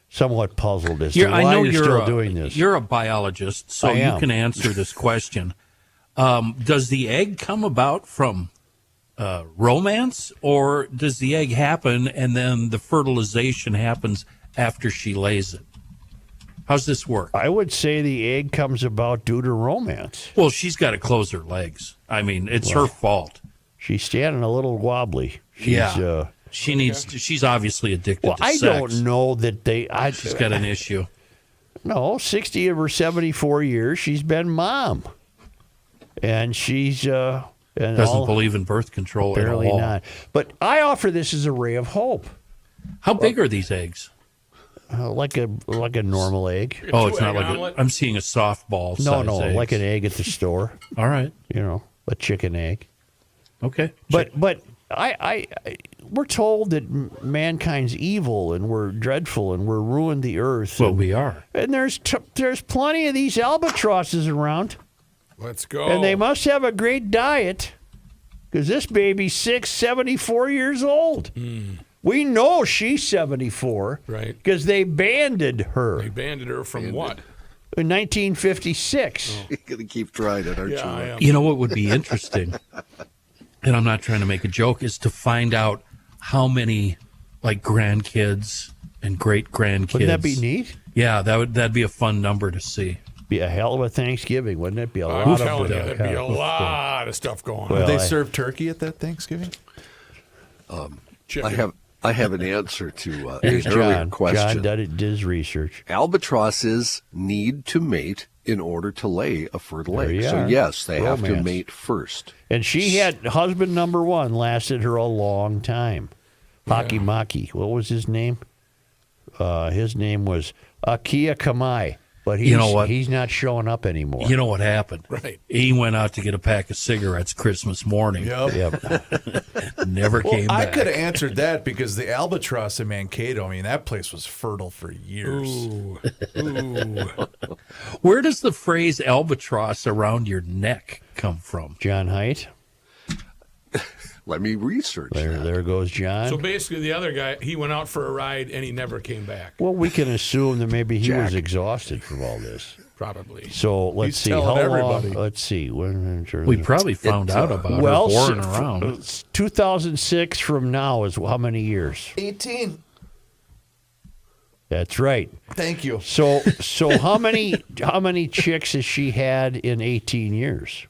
somewhat puzzled as to why you're still doing this. You're a biologist, so you can answer this question. Does the egg come about from romance, or does the egg happen and then the fertilization happens after she lays it? How's this work? I would say the egg comes about due to romance. Well, she's got to close her legs. I mean, it's her fault. She's standing a little wobbly. She's obviously addicted to I sex. don't know that she's got an issue. No, 60 of her 74 years, she's been mom. And she's... doesn't believe in birth control at all. Apparently not. But I offer this as a ray of hope. How big are these eggs? Like a normal egg. Oh, it's not like I'm seeing a softball. No, eggs. like an egg at the store. All right, a chicken egg. Okay, but we're told that mankind's evil and we're dreadful and we're ruined the earth. Well, we are. And there's plenty of these albatrosses around. Let's go. And they must have a great diet because this baby's 74 years old. We know she's 74. Right. Because they banded her. They banded her from what? In 1956. You're going to keep trying it, aren't you? I am. You know what would be interesting, and I'm not trying to make a joke, is to find out how many grandkids and great grandkids. Wouldn't that be neat? Yeah, that'd be a fun number to see. Be a hell of a Thanksgiving, wouldn't it? Be a I'm lot telling of you, there'd be a lot of stuff going on. Would they serve turkey at that Thanksgiving? I have an answer to Here's an earlier John. question. John did his research. Albatrosses need to mate in order to lay a fertile There egg. you So are. yes, they have to Romance. mate first. And she had husband number one lasted her a long time. Hockey Maki. What was his name? His name was Akia Kamai. But he's, You know what? He's not showing up anymore. You know what happened? Right. He went out to get a pack of cigarettes Christmas morning. Yep. Never came I back. could have answered that because the Albatross in Mankato, I mean, that place was fertile for years. Ooh. Where does the phrase albatross around your neck come from? John Haidt. Let me research that. There goes John. So basically, the other guy, he went out for a ride and he never came back. Well, we can assume that maybe he was Jack. exhausted from all this. Probably. So let's He's see telling how everybody. long. Let's see. We probably found out about well, her boring around. 2006 from now is how many years? 18. That's right. Thank you. So how many chicks has she had in 18 years?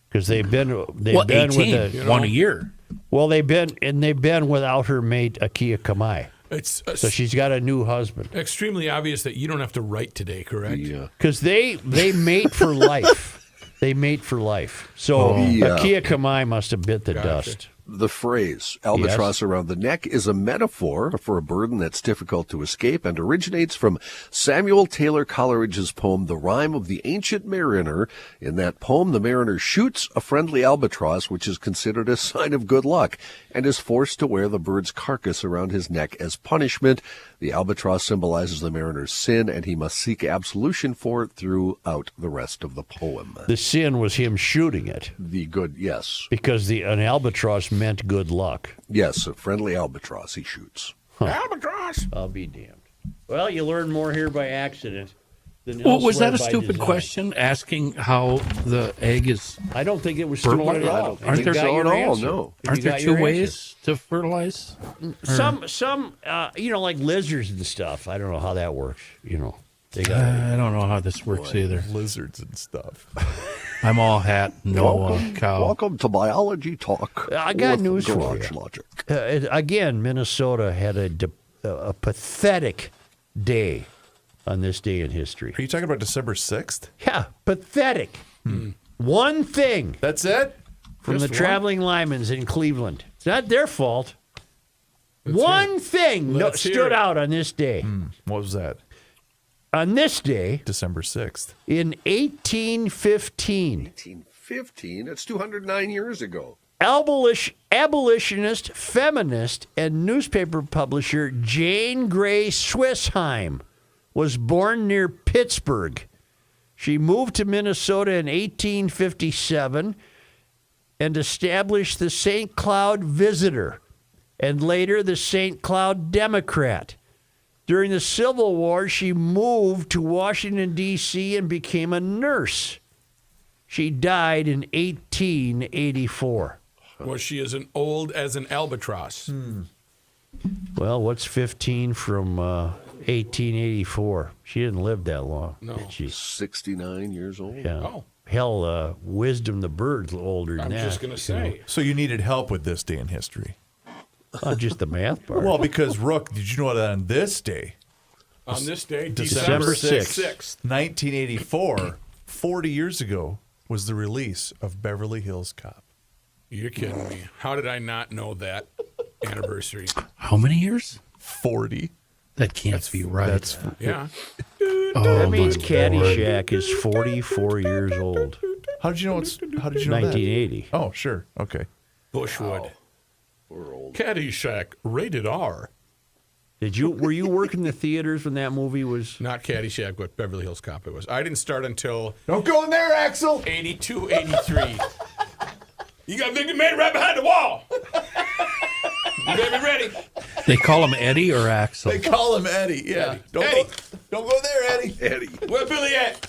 Because they've been What, 18? with One a year. Well, they've been without her mate Akia Kamai. It's So she's got a new husband. extremely obvious that you don't have to write today, correct? Yeah. Because they mate for life. They mate for life. So Yeah. Akia Kamai must have bit the Gotcha. dust. The phrase albatross around the neck is a metaphor for a burden that's difficult to escape and originates from Samuel Taylor Coleridge's poem, The Rime of the Ancient Mariner. In that poem, the mariner shoots a friendly albatross, which is considered a sign of good luck, and is forced to wear the bird's carcass around his neck as punishment. The albatross symbolizes the mariner's sin, and he must seek absolution for it throughout the rest of the poem. The sin was him shooting it The good, yes. because an albatross meant good luck. Yes, a friendly albatross he shoots. Albatross. I'll be damned. Well, you learn more here by accident than Well, was elsewhere that a by stupid design. question? Asking how the egg is. I don't think it was stupid Fertile- at I all. don't You Aren't there got so your at all, answer. no. You Aren't there got two your ways answer. to fertilize? Some, like lizards and stuff. I don't know how that works. They got. I don't know how this works either. Lizards and stuff. I'm all hat, no cow. Welcome to Biology Talk. I got with news for Garage you. Logic. Again, Minnesota had a pathetic day on this day in history. Are you talking about December 6th? Yeah, pathetic. One thing That's it? from Just the one? traveling Lymans in Cleveland. It's not their fault. One thing Let's hear stood it. out on this day. What was that? On this day December 6th. in 1815, 1815, that's 209 years ago. abolitionist, feminist, and newspaper publisher Jane Grey Swissheim was born near Pittsburgh. She moved to Minnesota in 1857 and established the St. Cloud Visitor and later the St. Cloud Democrat. During the Civil War, she moved to Washington, D.C. and became a nurse. She died in 1884. Was she as old as an albatross? Well, what's 15 from 1884? She didn't live that long. No. Did she? 69 years old. Yeah. Oh. Hell, Wisdom the Bird's older than I'm that. just going to say. So you needed help with this day in history. Not just the math part. Well, because, Rook, did you know that on this day, On this day, December December 6th. 1984, 40 years ago, was the release of Beverly Hills Cop. You're kidding me. How did I not know that anniversary? How many years? 40. That can't be right. That's Yeah. that means my Caddyshack is 44 years old. How did you know? How did you know 1980. that? Oh, sure. Okay. Bushwood. We're old. Caddyshack, rated R. Were you working the theaters when that movie was? Not Caddyshack, but Beverly Hills Cop it was. I didn't start until Don't go in there, Axel. 82, 83. You got Victor Man right behind the wall. You better be ready. They call him Eddie or Axel? They call him Eddie. Yeah. Eddie. Don't Eddie. don't go there, Eddie. Eddie. Where Billy at?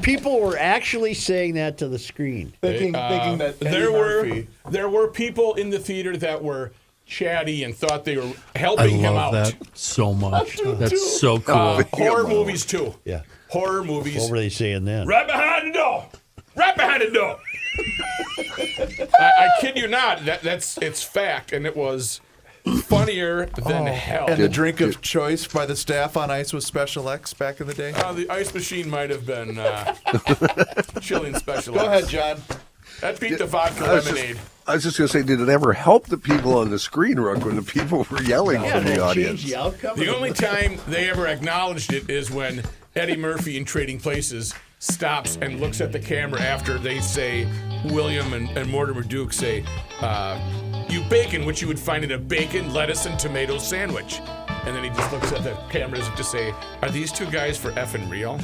People were actually saying that to the screen. Thinking that Eddie there were people in the theater that were chatty and thought they were I helping him out. love that so much. That's so cool. Horror movies too. Yeah. Horror movies. What were they saying then? Right behind the door. Right behind the door. I kid you not. It's fact, and it was funnier than hell. And the drink of choice by the staff on ice was Special X back in the day? The ice machine might have been chilling Special Go X. ahead, John. That beat the vodka lemonade. I was just going to say, did it ever help the people on the screen, Rook, when the people were yelling from the audience? The only time they ever acknowledged it is when Eddie Murphy in Trading Places stops and looks at the camera after they say, William and Mortimer Duke say, you bacon, which you would find in a bacon, lettuce, and tomato sandwich. And then he just looks at the cameras to say, are these two guys for effing real?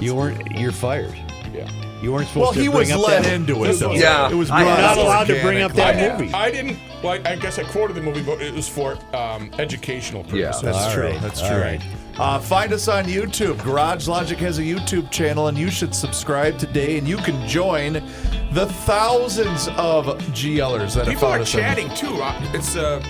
You're fired. Yeah. You weren't supposed to he bring was up let that. into it, though. Yeah. It was You're not allowed to bring up that movie. I didn't. Well, I guess I quoted the movie, but it was for educational purposes. That's All true. right. That's All true. right. Find us on YouTube. Garage Logic has a YouTube channel, and you should subscribe today, and you can join the thousands of GLers that have People found are us on- chatting too.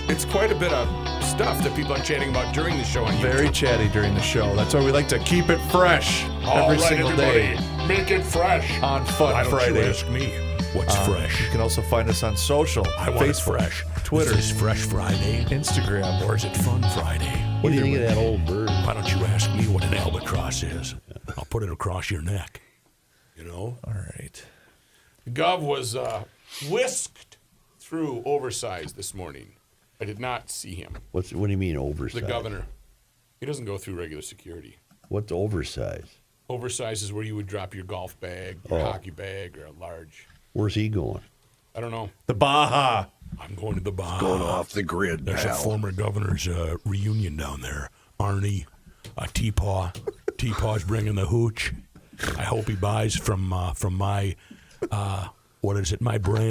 It's quite a bit of stuff that people are chatting about during the show. On Very YouTube. chatty during the show. That's why we like to keep it fresh All every right, single everybody, day make it fresh on Fun Why don't Friday. you ask me what's fresh? You can also find us on social, I want it Facebook, fresh. Twitter, Is this Fresh Friday, Instagram. or is it Fun Friday? What do you think of that old bird? Why don't you ask me what an albatross is? I'll put it across your neck. You know? All right. Gov was whisked through oversized this morning. I did not see him. What do you mean oversized? The governor. He doesn't go through regular security. What's oversized? Oversized is where you would drop your golf bag, your hockey bag, or a large. Where's he going? I don't know. The Baja. I'm going to the Baja. Going off the grid, There's a pal. former governor's reunion down there. Arnie, T-Paw. T-Paw's bringing the hooch. I hope he buys from my, what is it, my brand.